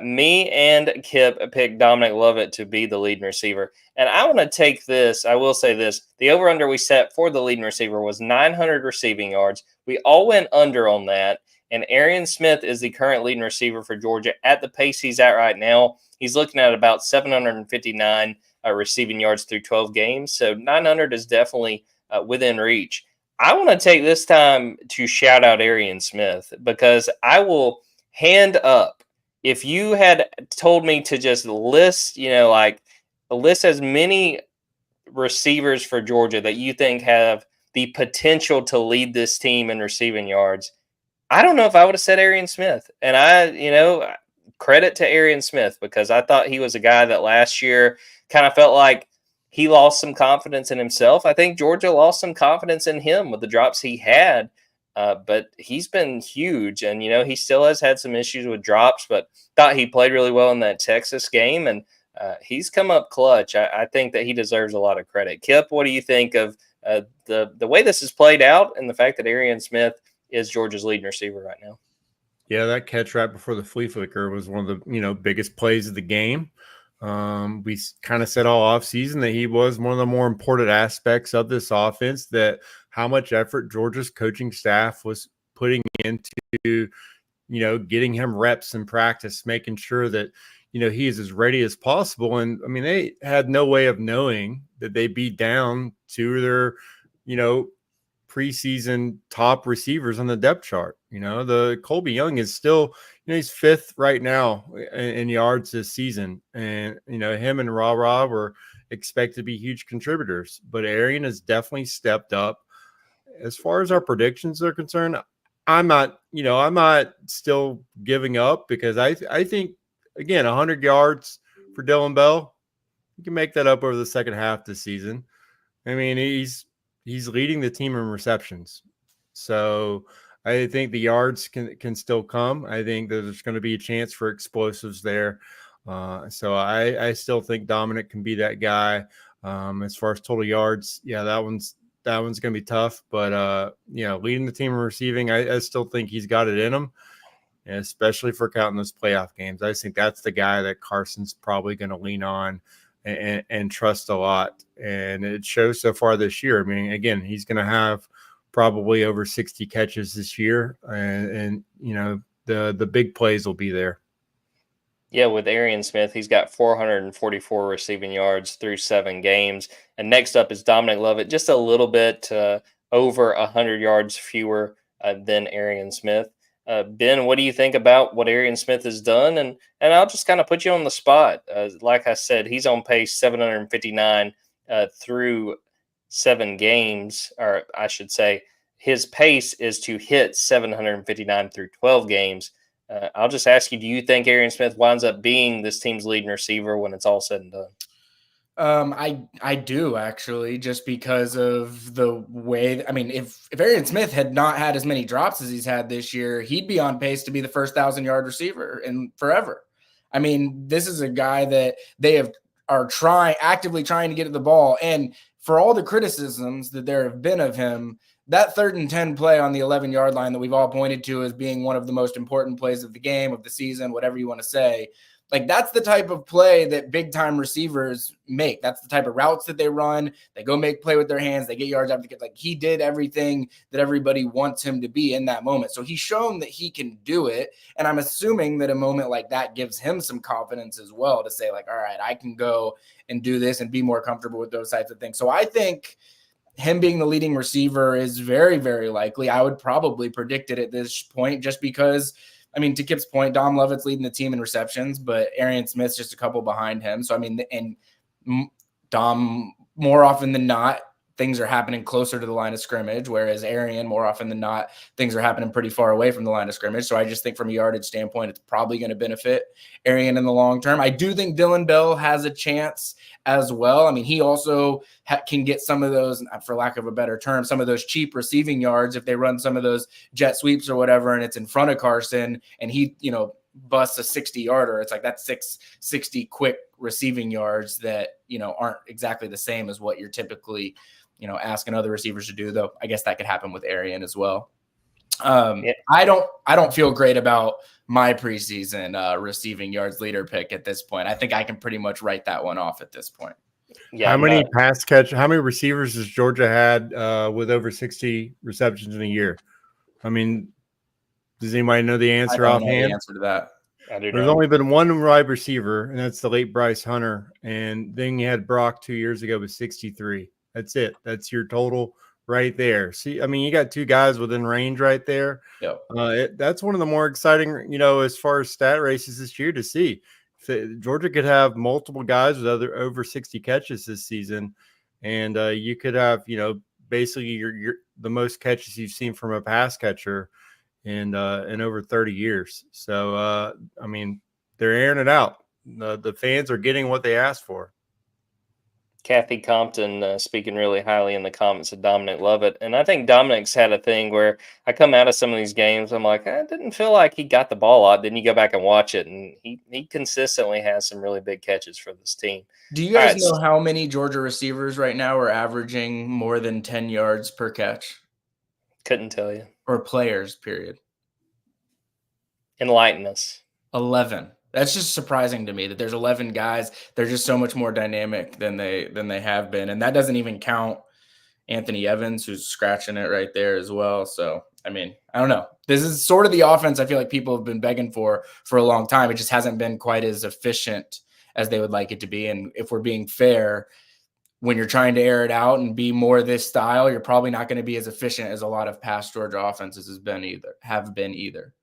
Me and Kipp picked Dominic Lovett to be the leading receiver. And I want to take this. I will say this. The over-under we set for the leading receiver was 900 receiving yards. We all went under on that. And Arian Smith is the current leading receiver for Georgia at the pace he's at right now. He's looking at about 759 receiving yards through 12 games. So 900 is definitely within reach. I want to take this time to shout out Arian Smith because I will hand up. If you had told me to just list, list as many receivers for Georgia that you think have the potential to lead this team in receiving yards, I don't know if I would have said Arian Smith. And credit to Arian Smith because I thought he was a guy that last year kind of felt like he lost some confidence in himself. I think Georgia lost some confidence in him with the drops he had, but he's been huge. And, he still has had some issues with drops, but thought he played really well in that Texas game. And he's come up clutch. I think that he deserves a lot of credit. Kipp, what do you think of the way this has played out and the fact that Arian Smith is Georgia's leading receiver right now? Yeah, that catch right before the flea flicker was one of the biggest plays of the game. We kind of said all offseason that he was one of the more important aspects of this offense, that how much effort Georgia's coaching staff was putting into, getting him reps in practice, making sure that, he is as ready as possible. And I mean, they had no way of knowing that they'd be down 2 of their, preseason top receivers on the depth chart. The Colby Young is still, he's 5th right now in yards this season. And, him and Ra were expected to be huge contributors, but Arian has definitely stepped up. As far as our predictions are concerned, I'm not still giving up because I think, again, 100 yards for Dylan Bell, you can make that up over the second half this season. I mean, he's leading the team in receptions. So I think the yards can still come. I think there's going to be a chance for explosives there. So I still think Dominic can be that guy. As far as total yards, yeah, that one's going to be tough. But, leading the team in receiving, I still think he's got it in him. and especially for counting those playoff games. I just think that's the guy that Carson's probably going to lean on and trust a lot. And it shows so far this year. I mean, again, he's going to have probably over 60 catches this year, and the big plays will be there. Yeah, with Arian Smith, he's got 444 receiving yards through 7 games. And next up is Dominic Lovett, just a little bit over 100 yards fewer than Arian Smith. Ben, what do you think about what Arian Smith has done? And I'll just kind of put you on the spot. Like I said, he's on pace 759 through 7 games, or I should say his pace is to hit 759 through 12 games. I'll just ask you, do you think Arian Smith winds up being this team's leading receiver when it's all said and done? I do actually, just because of the way. I mean, if Arian Smith had not had as many drops as he's had this year, he'd be on pace to be the first 1,000-yard receiver in forever. I mean, this is a guy that they are actively trying to get at the ball, and for all the criticisms that there have been of him, that 3rd and 10 play on the 11-yard line that we've all pointed to as being one of the most important plays of the game, of the season, whatever you want to say. Like, that's the type of play that big-time receivers make. That's the type of routes that they run. They go make play with their hands. They get yards after get. Like, he did everything that everybody wants him to be in that moment. So he's shown that he can do it. And I'm assuming that a moment like that gives him some confidence as well to say, like, all right, I can go and do this and be more comfortable with those types of things. So I think him being the leading receiver is very, very likely. I would probably predict it at this point, just because, I mean, to Kipp's point, Dom Lovett's leading the team in receptions, but Arian Smith's just a couple behind him. So, I mean, and Dom, more often than not, things are happening closer to the line of scrimmage, whereas Arian, more often than not, things are happening pretty far away from the line of scrimmage. So I just think from a yardage standpoint, it's probably going to benefit Arian in the long term. I do think Dylan Bell has a chance as well. I mean, he also can get some of those, for lack of a better term, some of those cheap receiving yards if they run some of those jet sweeps or whatever, and it's in front of Carson, and he, busts a 60-yarder. It's like that's 60 quick receiving yards that, aren't exactly the same as what you're typically, asking other receivers to do, though. I guess that could happen with Arian as well. Yeah. I don't feel great about my preseason receiving yards leader pick at this point. I think I can pretty much write that one off at this point. Yeah. How many receivers has Georgia had with over 60 receptions in a year? I mean, does anybody know the answer offhand? I don't know the answer to that. There's only been one wide receiver, and that's the late Bryce Hunter. And then you had Brock 2 years ago with 63. That's it. That's your total right there. See, I mean, you got 2 guys within range right there. Yep. That's one of the more exciting, as far as stat races this year to see. Georgia could have multiple guys with over 60 catches this season, and you could have, basically your the most catches you've seen from a pass catcher in over 30 years. So, I mean, they're airing it out. The fans are getting what they asked for. Kathy Compton speaking really highly in the comments of Dominic Lovett. And I think Dominic's had a thing where I come out of some of these games, I'm like, I didn't feel like he got the ball out. Then you go back and watch it, and he consistently has some really big catches for this team. Do you guys know how many Georgia receivers right now are averaging more than 10 yards per catch? Couldn't tell you. Or players, period. Enlighten us. 11. That's just surprising to me that there's 11 guys. They're just so much more dynamic than they have been. And that doesn't even count Anthony Evans, who's scratching it right there as well. So, I mean, I don't know. This is sort of the offense I feel like people have been begging for a long time. It just hasn't been quite as efficient as they would like it to be. And if we're being fair, when you're trying to air it out and be more this style, you're probably not going to be as efficient as a lot of past Georgia offenses have been either.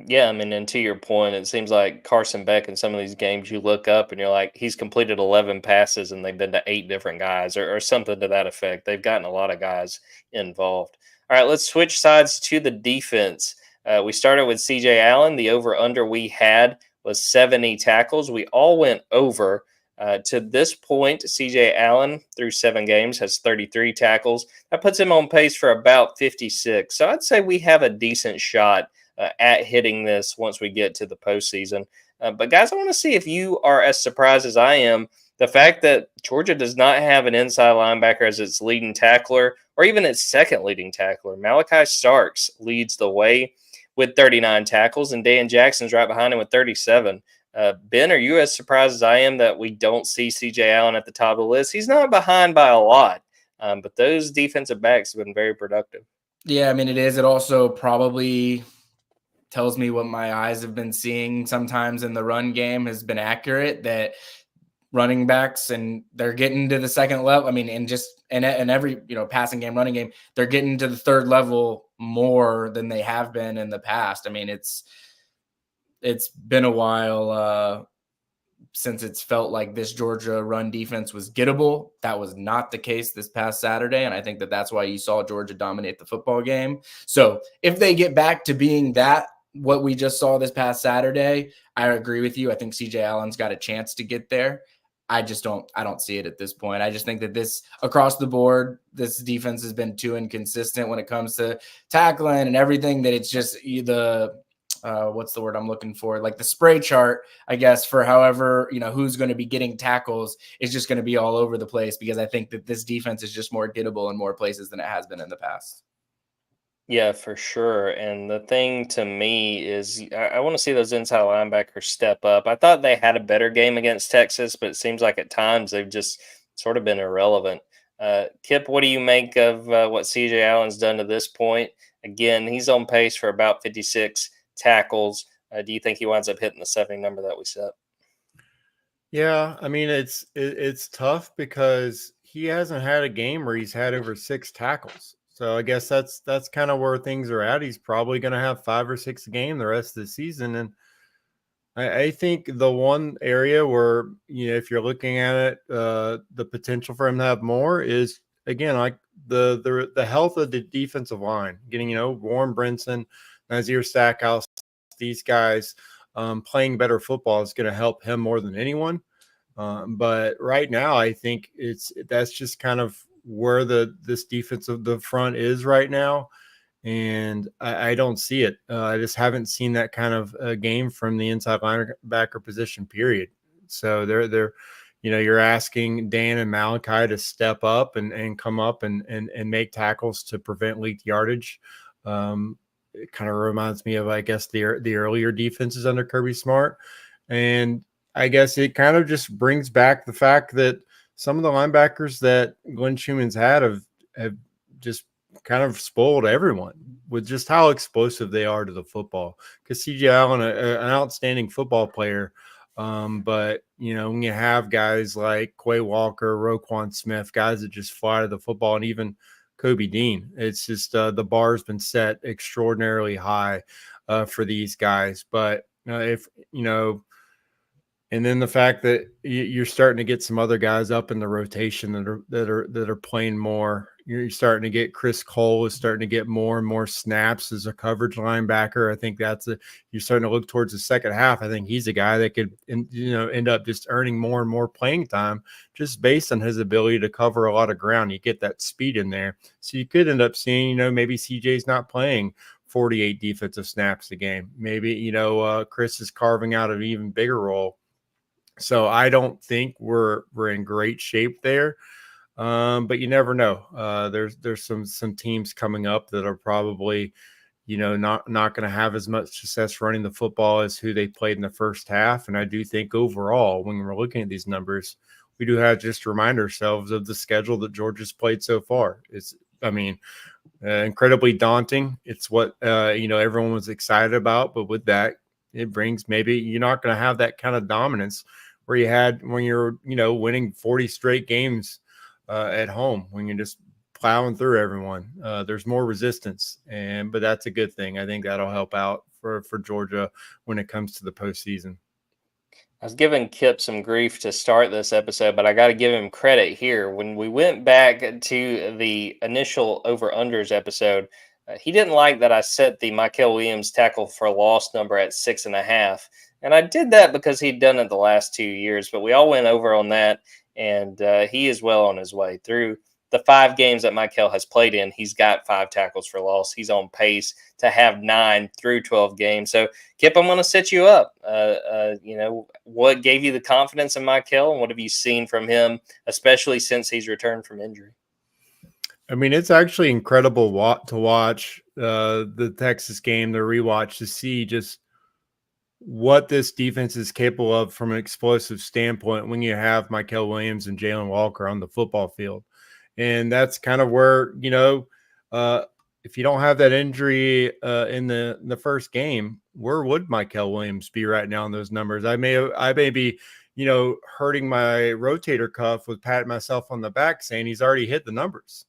Yeah, I mean, and to your point, it seems like Carson Beck in some of these games you look up and you're like, he's completed 11 passes and they've been to 8 different guys or something to that effect. They've gotten a lot of guys involved. All right, let's switch sides to the defense. We started with C.J. Allen. The over-under we had was 70 tackles. We all went over. To this point, C.J. Allen, through 7 games, has 33 tackles. That puts him on pace for about 56. So I'd say we have a decent shot at hitting this once we get to the postseason. But, guys, I want to see if you are as surprised as I am. The fact that Georgia does not have an inside linebacker as its leading tackler or even its second leading tackler. Malachi Starks leads the way with 39 tackles, and Dan Jackson's right behind him with 37. Ben, are you as surprised as I am that we don't see C.J. Allen at the top of the list? He's not behind by a lot, but those defensive backs have been very productive. Yeah, I mean, it is. It also probably tells me what my eyes have been seeing sometimes in the run game has been accurate, that running backs, and they're getting to the second level. I mean, and every, passing game, running game, they're getting to the third level more than they have been in the past. I mean, it's been a while since it's felt like this Georgia run defense was gettable. That was not the case this past Saturday, and I think that that's why you saw Georgia dominate the football game. So if they get back to being that, what we just saw this past Saturday, I agree with you. I think C.J. Allen's got a chance to get there. I don't see it at this point. I just think that this across the board, this defense has been too inconsistent when it comes to tackling and everything, that it's just what's the word I'm looking for? Like the spray chart, I guess, for however, who's going to be getting tackles is just going to be all over the place, because I think that this defense is just more gettable in more places than it has been in the past. Yeah, for sure. And the thing to me is I want to see those inside linebackers step up. I thought they had a better game against Texas, but it seems like at times they've just sort of been irrelevant. Kipp, what do you make of what C.J. Allen's done to this point? Again, he's on pace for about 56 tackles. Do you think he winds up hitting the 70 number that we set? Yeah, I mean it's tough because he hasn't had a game where he's had over 6 tackles. So I guess that's kind of where things are at. He's probably going to have 5 or 6 a game the rest of the season, and I think the one area where, if you're looking at it, the potential for him to have more is, again, like the health of the defensive line. Getting, Warren Brinson, Nazir Stackhouse, these guys playing better football is going to help him more than anyone. But right now, I think that's just kind of where this defense of the front is right now. And I don't see it. I just haven't seen that kind of game from the inside linebacker position, period. So they're you're asking Dan and Malachi to step up and come up and make tackles to prevent leaked yardage. It kind of reminds me of, I guess, the earlier defenses under Kirby Smart. And I guess it kind of just brings back the fact that some of the linebackers that Glenn Schumann's had have just kind of spoiled everyone with just how explosive they are to the football. Because C.J. Allen, an outstanding football player, but when you have guys like Quay Walker, Roquan Smith, guys that just fly to the football, and even Kobe Dean, it's just the bar's been set extraordinarily high for these guys. But if and then the fact that you're starting to get some other guys up in the rotation that are playing more. You're starting to get Chris Cole is starting to get more and more snaps as a coverage linebacker. I think you're starting to look towards the second half. I think he's a guy that could end up just earning more and more playing time just based on his ability to cover a lot of ground. You get that speed in there, so you could end up seeing maybe CJ's not playing 48 defensive snaps a game. Maybe Chris is carving out an even bigger role. So I don't think we're in great shape there. But you never know. There's some teams coming up that are probably, not going to have as much success running the football as who they played in the first half. And I do think overall, when we're looking at these numbers, we do have to just remind ourselves of the schedule that Georgia's played so far. It's, incredibly daunting. It's what everyone was excited about, but with that, it brings, maybe you're not going to have that kind of dominance where you had when you're winning 40 straight games at home, when you're just plowing through everyone. There's more resistance, but that's a good thing. I think that'll help out for Georgia when it comes to the postseason. I was giving Kipp some grief to start this episode, but I got to give him credit here. When we went back to the initial over-unders episode, he didn't like that I set the Michael Williams tackle for loss number at 6.5. And I did that because he'd done it the last 2 years, but we all went over on that. And he is well on his way. Through the 5 games that Michael has played in, he's got 5 tackles for loss. He's on pace to have 9 through 12 games. So, Kipp, I'm going to set you up. What gave you the confidence in Michael, and what have you seen from him, especially since he's returned from injury? I mean, it's actually incredible to watch the Texas game, the rewatch, to see just what this defense is capable of from an explosive standpoint when you have Mykel Williams and Jalen Walker on the football field. And that's kind of where, if you don't have that injury in the first game, where would Mykel Williams be right now in those numbers? I may be, hurting my rotator cuff with patting myself on the back saying he's already hit the numbers.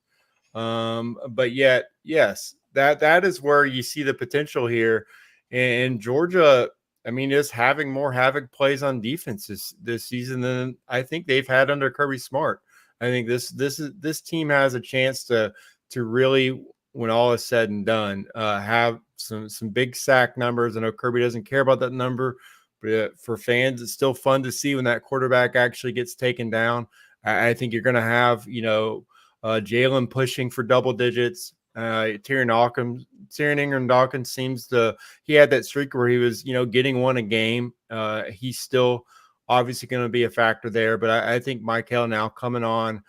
But yet, yes, that is where you see the potential here. And Georgia, I mean, is having more havoc plays on defense this season than I think they've had under Kirby Smart. I think this team has a chance to really, when all is said and done, have some big sack numbers. I know Kirby doesn't care about that number, but for fans, it's still fun to see when that quarterback actually gets taken down. I think you're going to have, Jalen pushing for double digits. Tyrion Ingram Dawkins he had that streak where he was, getting one a game. He's still obviously going to be a factor there, but I think Mykel now coming on,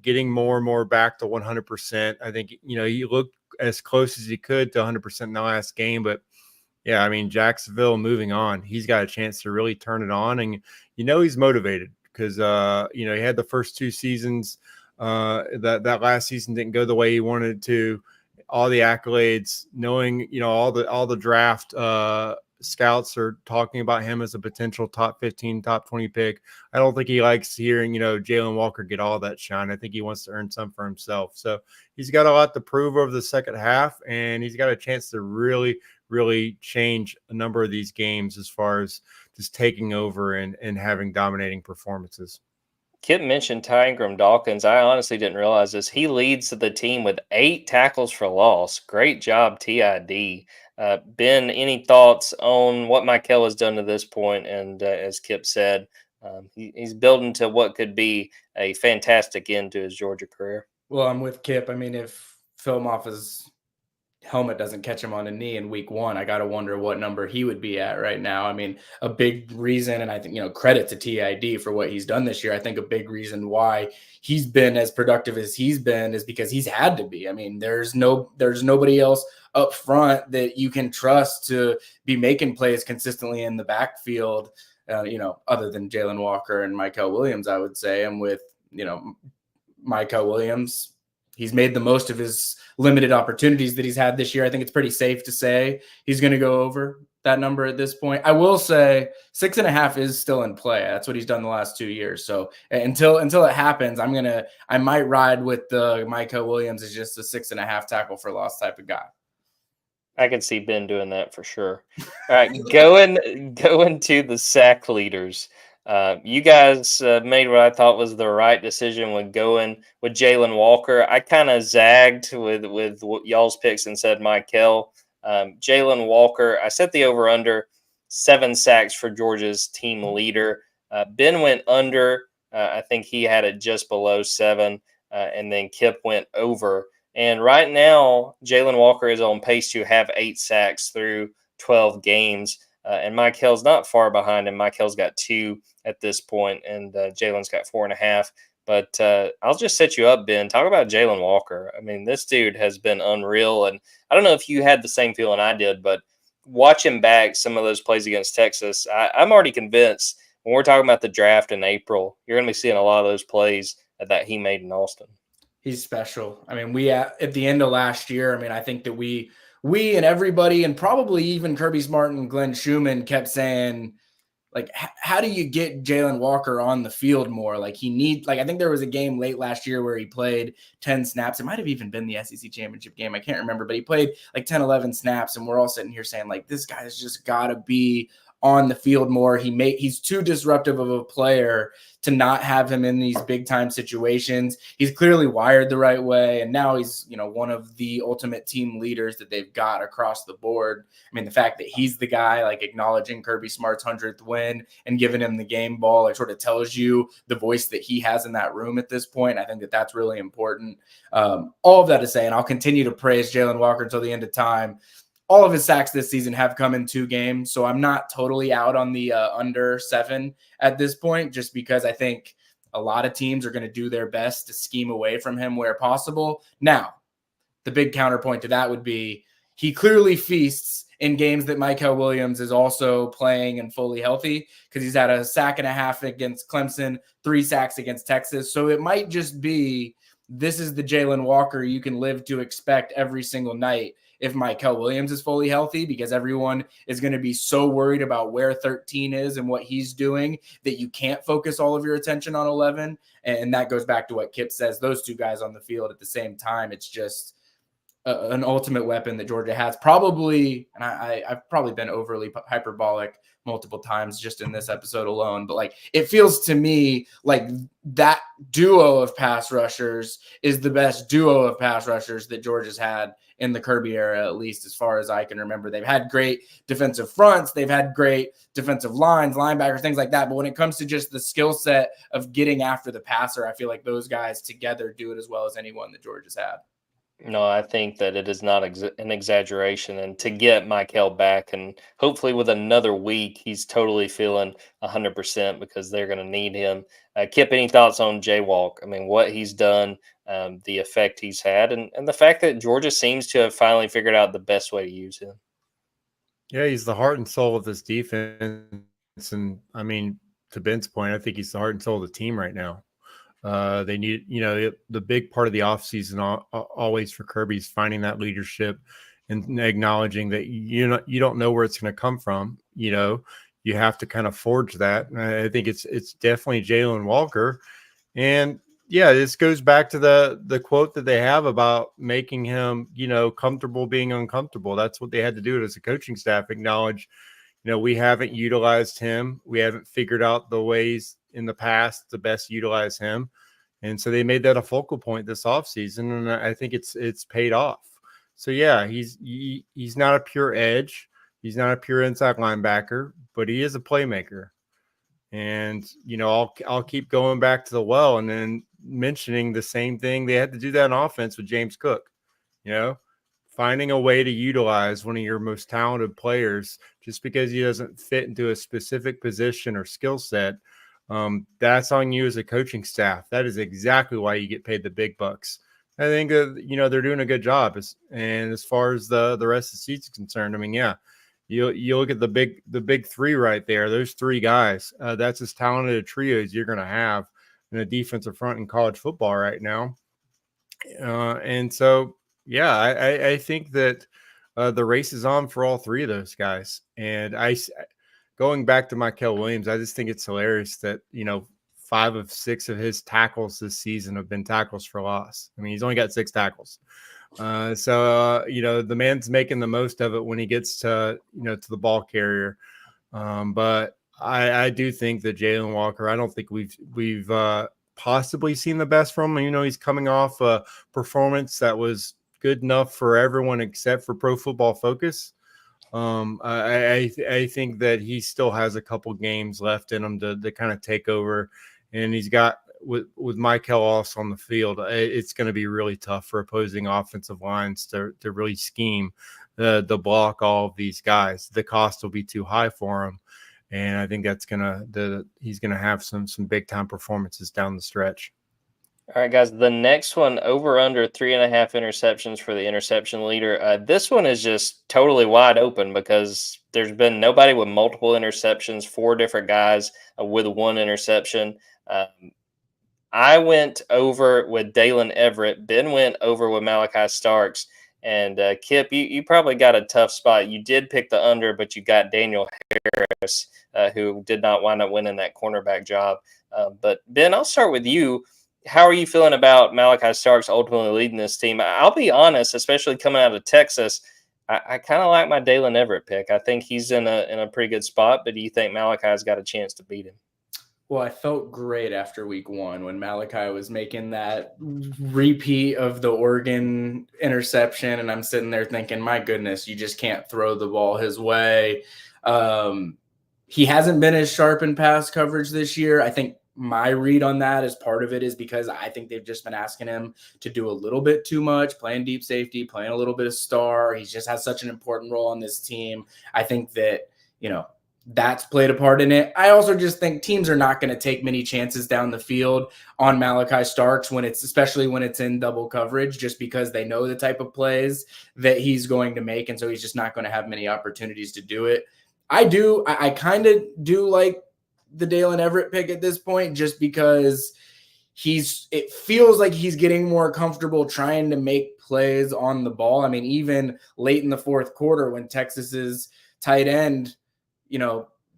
getting more and more back to 100%. I think, he looked as close as he could to 100% in the last game, but yeah, I mean, Jacksonville moving on, he's got a chance to really turn it on, and he's motivated because he had the first 2 seasons. That last season didn't go the way he wanted it to. All the accolades, knowing all the draft scouts are talking about him as a potential top 15, top 20 pick. I don't think he likes hearing Jalen Walker get all that shine. I think he wants to earn some for himself. So he's got a lot to prove over the second half, and he's got a chance to really, really change a number of these games as far as just taking over and having dominating performances. Kipp mentioned Ty Ingram Dawkins. I honestly didn't realize this. He leads the team with 8 tackles for loss. Great job, TID. Ben, any thoughts on what Mykel has done to this point? And as Kipp said, he's building to what could be a fantastic end to his Georgia career. Well, I'm with Kipp. I mean, if film off his helmet doesn't catch him on a knee in week 1, I got to wonder what number he would be at right now. I mean, a big reason, and I think, credit to TID for what he's done this year. I think a big reason why he's been as productive as he's been is because he's had to be. I mean, there's nobody else up front that you can trust to be making plays consistently in the backfield, other than Jalen Walker and Mykel Williams, I would say. And with, Mykel Williams, he's made the most of his limited opportunities that he's had this year. I think it's pretty safe to say he's going to go over that number at this point. I will say 6.5 is still in play. That's what he's done the last 2 years. So until it happens, I might ride with the Mykel Williams as just a 6.5 tackle for loss type of guy. I can see Ben doing that for sure. All right, going to the sack leaders. You guys made what I thought was the right decision with going with Jalen Walker. I kind of zagged with y'all's picks and said Mykel. Jalen Walker, I set the over-under 7 sacks for Georgia's team leader. Ben went under. I think he had it just below 7, and then Kipp went over. And right now, Jalen Walker is on pace to have 8 sacks through 12 games. And Mykel's not far behind him. Mykel's got 2 at this point, and Jalen's got 4.5. But I'll just set you up, Ben. Talk about Jalen Walker. I mean, this dude has been unreal. And I don't know if you had the same feeling I did, but watching back some of those plays against Texas, I'm already convinced when we're talking about the draft in April, you're going to be seeing a lot of those plays that he made in Austin. He's special. I mean, we at the end of last year, I mean, I think that we and everybody, and probably even Kirby Smart and Glenn Schumann, kept saying, like, how do you get Jalen Walker on the field more? Like, I think there was a game late last year where he played 10 snaps. It might have even been the SEC championship game. I can't remember, but he played like 10, 11 snaps. And we're all sitting here saying, like, this guy's just got to be on the field more. He's too disruptive of a player to not have him in these big time situations. He's clearly wired the right way. And now he's, one of the ultimate team leaders that they've got across the board. I mean, the fact that he's the guy, like, acknowledging Kirby Smart's 100th win and giving him the game ball, like, sort of tells you the voice that he has in that room at this point. I think that that's really important. All of that to say, and I'll continue to praise Jalen Walker until the end of time. All of his sacks this season have come in 2 games, so I'm not totally out on the under 7 at this point, just because I think A lot of teams are going to do their best to scheme away from him where possible. Now, the big counterpoint to that would be he clearly feasts in games that Michael Williams is also playing and fully healthy, because he's had a sack and a half against Clemson, 3 sacks against Texas. So it might just be this is the Jalen Walker you can live to expect every single night if Michael Williams is fully healthy, because everyone is going to be so worried about where 13 is and what he's doing that you can't focus all of your attention on 11. And that goes back to what Kipp says, those two guys on the field at the same time. It's just an ultimate weapon that Georgia has, probably, and I've probably been overly hyperbolic multiple times just in this episode alone, but like it feels to me like that duo of pass rushers is the best duo of pass rushers that Georgia's had in the Kirby era, at least as far as I can remember. They've had great defensive fronts, they've had great defensive lines, linebackers, things like that, but when it comes to just the skill set of getting after the passer, I feel like those guys together do it as well as anyone that Georgia's had. No, I think that it is not an exaggeration. And to get Michael back, and hopefully with another week, he's totally feeling 100% because they're going to need him. Kipp, any thoughts on Jay Wolk? I mean, what he's done, the effect he's had, and the fact that Georgia seems to have finally figured out the best way to use him. Yeah, he's the heart and soul of this defense. And I mean, to Ben's point, I think he's the heart and soul of the team right now. They need, the big part of the offseason always for Kirby is finding that leadership and acknowledging that you don't know where it's going to come from. You have to kind of forge that. And I think it's definitely Jalen Walker. And yeah, this goes back to the quote that they have about making him, comfortable being uncomfortable. That's what they had to do as a coaching staff, acknowledge, we haven't utilized him. We haven't figured out the ways in the past to best utilize him. And so they made that a focal point this offseason, and I think it's paid off. So yeah, he's not a pure edge. He's not a pure inside linebacker, but he is a playmaker. And, I'll keep going back to the well and then mentioning the same thing. They had to do that in offense with James Cook, finding a way to utilize one of your most talented players just because he doesn't fit into a specific position or skill set. That's on you as a coaching staff. That is exactly why you get paid the big bucks. I think they're doing a good job. And as far as the rest of the season is concerned, I mean, yeah, you look at the big three right there. Those 3 guys. That's as talented a trio as you're going to have in a defensive front in college football right now. And so, yeah, I think that the race is on for all 3 of those guys. And going back to Michael Williams, I just think it's hilarious that, 5 of 6 of his tackles this season have been tackles for loss. I mean, he's only got 6 tackles. So the man's making the most of it when he gets to the ball carrier. But I do think that Jalen Walker, I don't think we've possibly seen the best from him. He's coming off a performance that was good enough for everyone except for Pro Football Focus. I think that he still has a couple games left in him to kind of take over, and he's got with Michael also on the field. It's going to be really tough for opposing offensive lines to really scheme the block all of these guys. The cost will be too high for him, and I think he's going to have some big time performances down the stretch. All right, guys, the next one, over under 3.5 interceptions for the interception leader. This one is just totally wide open because there's been nobody with multiple interceptions, 4 different guys with 1 interception. I went over with Dalen Everett. Ben went over with Malachi Starks. And Kipp, you probably got a tough spot. You did pick the under, but you got Daniel Harris, who did not wind up winning that cornerback job. But Ben, I'll start with you. How are you feeling about Malachi Starks ultimately leading this team? I'll be honest, especially coming out of Texas, I kind of like my Dalen Everett pick. I think he's in a pretty good spot, but do you think Malachi's got a chance to beat him? Well, I felt great after week 1 when Malachi was making that repeat of the Oregon interception, and I'm sitting there thinking, my goodness, you just can't throw the ball his way. He hasn't been as sharp in pass coverage this year. I think my read on that is part of it is because I think they've just been asking him to do a little bit too much, playing deep safety, playing a little bit of star. He just has such an important role on this team. I think that, that's played a part in it. I also just think teams are not going to take many chances down the field on Malachi Starks especially when it's in double coverage, just because they know the type of plays that he's going to make. And so he's just not going to have many opportunities to do it. I kind of do like the Dalen Everett pick at this point, just because it feels like he's getting more comfortable trying to make plays on the ball. I mean, even late in the fourth quarter when Texas's tight end,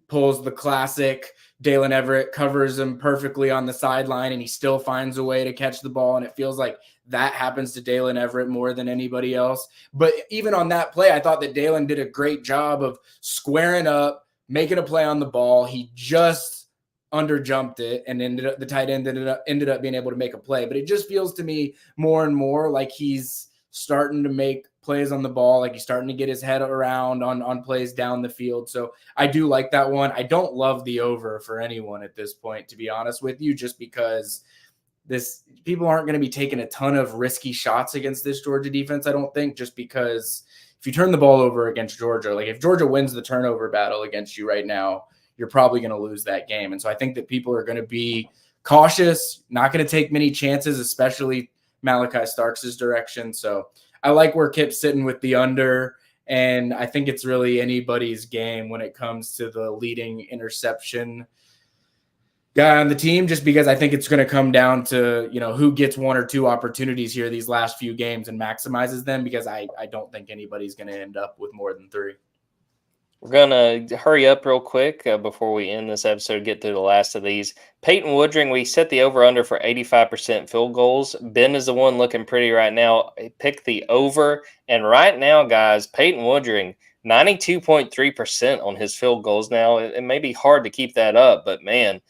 pulls the classic Dalen Everett, covers him perfectly on the sideline, and he still finds a way to catch the ball. And it feels like that happens to Dalen Everett more than anybody else. But even on that play, I thought that Dalen did a great job of squaring up, making a play on the ball. He just underjumped it, and the tight end ended up being able to make a play. But it just feels to me more and more like he's starting to make plays on the ball, like he's starting to get his head around on plays down the field. So I do like that one. I don't love the over for anyone at this point, to be honest with you, just because people aren't going to be taking a ton of risky shots against this Georgia defense, I don't think, just because if you turn the ball over against Georgia, like if Georgia wins the turnover battle against you right now, you're probably going to lose that game. And so I think that people are going to be cautious, not going to take many chances, especially Malachi Starks' direction. So I like where Kipp's sitting with the under, and I think it's really anybody's game when it comes to the leading interception guy on the team, just because I think it's going to come down to, who gets one or two opportunities here these last few games and maximizes them, because I don't think anybody's going to end up with more than 3. We're going to hurry up real quick before we end this episode, get through the last of these. Peyton Woodring, we set the over-under for 85% field goals. Ben is the one looking pretty right now. Pick the over. And right now, guys, Peyton Woodring, 92.3% on his field goals now. It may be hard to keep that up, but, man,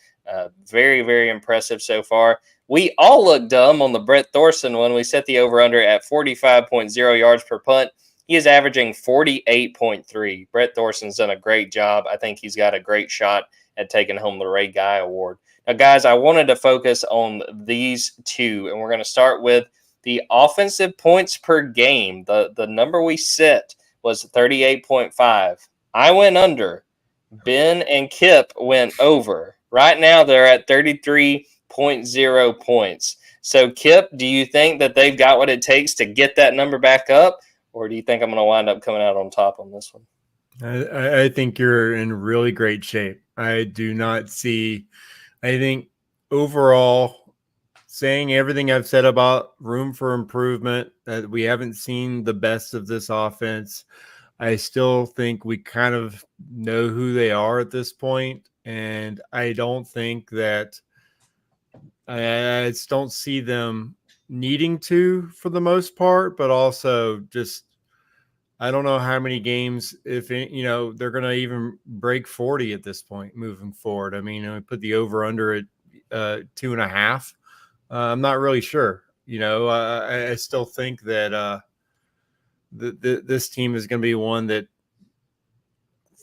very, very impressive so far. We all look dumb on the Brett Thorson one. We set the over-under at 45.0 yards per punt. He is averaging 48.3. Brett Thorson's done a great job. I think he's got a great shot at taking home the Ray Guy Award. Now, guys, I wanted to focus on these two, and we're going to start with the offensive points per game. The number we set was 38.5. I went under. Ben and Kipp went over. Right now, they're at 33.0 points. So, Kipp, do you think that they've got what it takes to get that number back up? Or do you think I'm going to wind up coming out on top on this one? I think you're in really great shape. I do not see – I think overall, saying everything I've said about room for improvement, that we haven't seen the best of this offense, I still think we kind of know who they are at this point, and I don't think that – I just don't see them – needing to for the most part, but also just I don't know how many games, if they're going to even break 40 at this point moving forward. I mean, I put the over under at 2.5. I'm not really sure. I still think that this team is going to be one that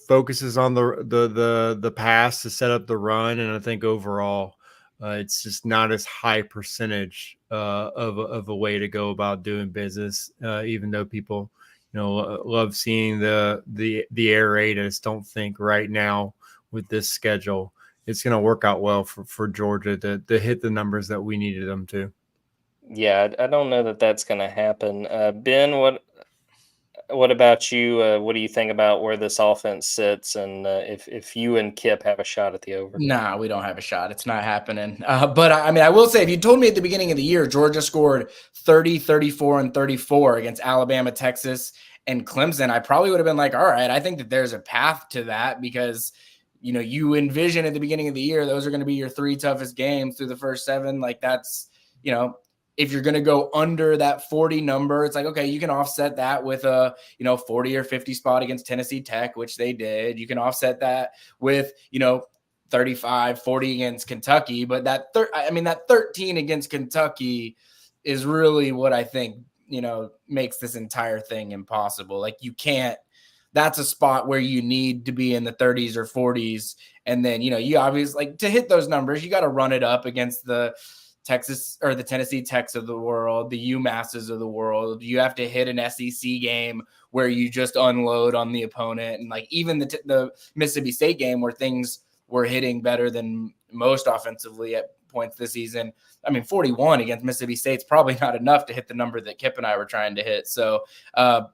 focuses on the pass to set up the run, and I think overall it's just not as high percentage of a way to go about doing business, even though people love seeing the air raid. I just don't think right now with this schedule it's going to work out well for Georgia to hit the numbers that we needed them to. Yeah, I don't know that that's going to happen. Ben, what about you? What do you think about where this offense sits, and if you and Kipp have a shot at the over? Nah, we don't have a shot. It's not happening. But I mean, I will say, if you told me at the beginning of the year Georgia scored 30, 34, and 34 against Alabama, Texas, and Clemson, I probably would have been like, all right, I think that there's a path to that, because you envision at the beginning of the year those are going to be your 3 toughest games through the first 7. Like that's if you're going to go under that 40 number, it's like, okay, you can offset that with a, 40 or 50 spot against Tennessee Tech, which they did. You can offset that with, 35, 40 against Kentucky. But that 13 against Kentucky is really what I think, makes this entire thing impossible. Like that's a spot where you need to be in the 30s or 40s. And then, you obviously, like, to hit those numbers, you got to run it up against the Texas or the Tennessee Techs of the world, the UMasses of the world. You have to hit an SEC game where you just unload on the opponent. And like even the Mississippi State game where things were hitting better than most offensively at points this season. I mean, 41 against Mississippi State's probably not enough to hit the number that Kipp and I were trying to hit. So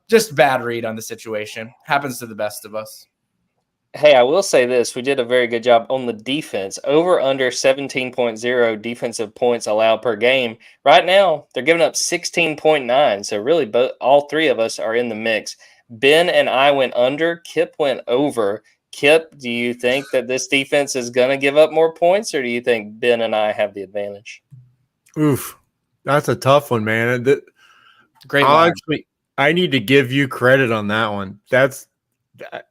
just bad read on the situation. Happens to the best of us. Hey, I will say this. We did a very good job on the defense. Over under 17.0 defensive points allowed per game. Right now, they're giving up 16.9. So really, all three of us are in the mix. Ben and I went under. Kipp went over. Kipp, do you think that this defense is going to give up more points, or do you think Ben and I have the advantage? Oof, that's a tough one, man. Great line. I need to give you credit on that one. That's the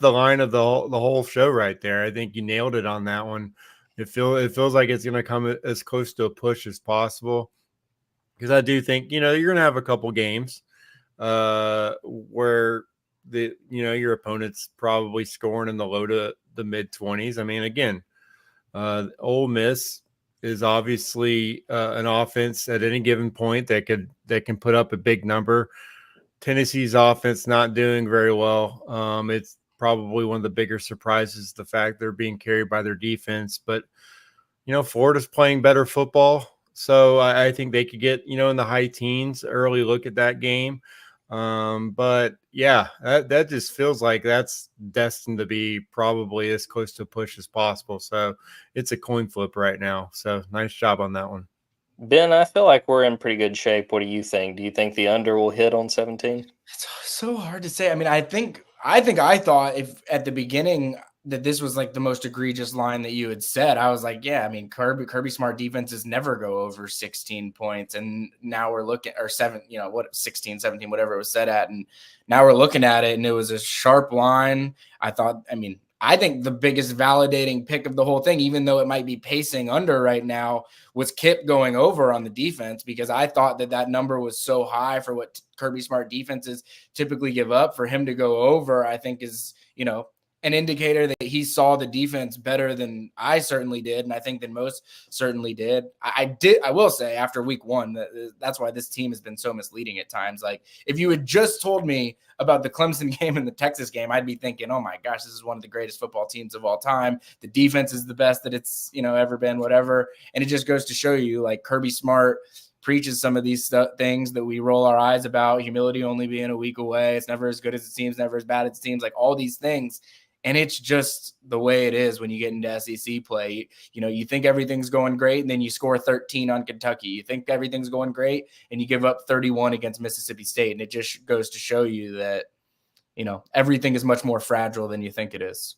line of the whole show right there. I think you nailed it on that one. It feels like it's going to come as close to a push as possible, because I do think you're going to have a couple games where your opponent's probably scoring in the low to the mid 20s. I mean, again, Ole Miss is obviously an offense at any given point that can put up a big number. Tennessee's offense not doing very well. It's probably one of the bigger surprises, the fact they're being carried by their defense. But, Florida's playing better football. So I think they could get, in the high teens, early look at that game. But, yeah, that just feels like that's destined to be probably as close to a push as possible. So it's a coin flip right now. So nice job on that one. Ben, I feel like we're in pretty good shape. What do you think? Do you think the under will hit on 17? It's so hard to say. I mean, I thought if at the beginning that this was like the most egregious line that you had said, I was like, yeah, I mean, Kirby Smart defenses never go over 16 points. And now we're looking, or 16, 17, whatever it was set at. And now we're looking at it and it was a sharp line. I think the biggest validating pick of the whole thing, even though it might be pacing under right now, was Kipp going over on the defense, because I thought that number was so high for what Kirby Smart defenses typically give up. For him to go over, I think is, an indicator that he saw the defense better than I certainly did, and I think than most certainly did. I will say after week one, that's why this team has been so misleading at times. Like if you had just told me about the Clemson game and the Texas game, I'd be thinking, oh my gosh, this is one of the greatest football teams of all time. The defense is the best that it's ever been, whatever. And it just goes to show you, like, Kirby Smart preaches some of these things that we roll our eyes about, humility only being a week away. It's never as good as it seems, never as bad as it seems, like all these things. And it's just the way it is when you get into SEC play. You think everything's going great, and then you score 13 on Kentucky. You think everything's going great, and you give up 31 against Mississippi State. And it just goes to show you that, everything is much more fragile than you think it is.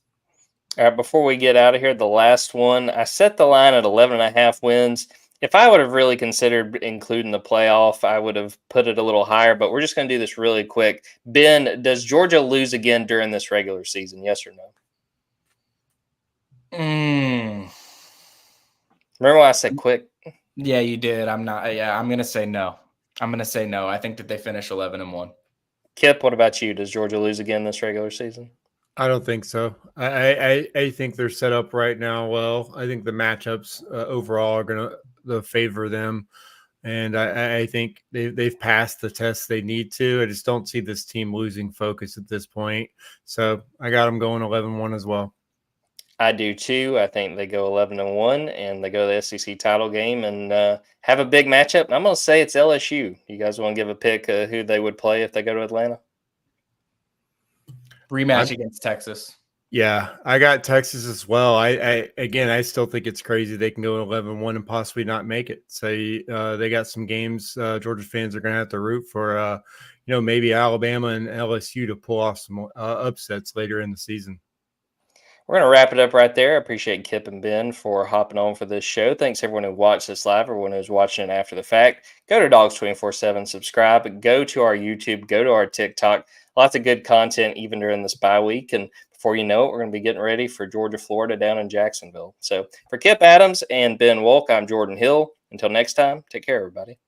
All right, before we get out of here, the last one, I set the line at 11.5 wins. If I would have really considered including the playoff, I would have put it a little higher, but we're just going to do this really quick. Ben, does Georgia lose again during this regular season? Yes or no? Remember when I said quick? Yeah, you did. I'm going to say no. I think that they finish 11-1. Kipp, what about you? Does Georgia lose again this regular season? I don't think so. I think they're set up right now well. I think the matchups overall are going to favor them, and I think they've passed the test they need to. I just don't see this team losing focus at this point. So I got them going 11-1 as well. I do too. I think they go 11-1, and they go to the SEC title game and have a big matchup. And I'm going to say it's LSU. You guys want to give a pick who they would play if they go to Atlanta? Rematch against Texas. Yeah, I got Texas as well. I still think it's crazy they can go 11-1 and possibly not make it. So they got some games Georgia fans are going to have to root for, maybe Alabama and LSU to pull off some upsets later in the season. We're going to wrap it up right there. I appreciate Kipp and Ben for hopping on for this show. Thanks everyone who watched this live, everyone who's watching it after the fact. Go to Dogs 24/7, subscribe, go to our YouTube, go to our TikTok. Lots of good content even during this bye week. And before you know it, we're going to be getting ready for Georgia, Florida down in Jacksonville. So for Kipp Adams and Ben Wolk, I'm Jordan Hill. Until next time, take care, everybody.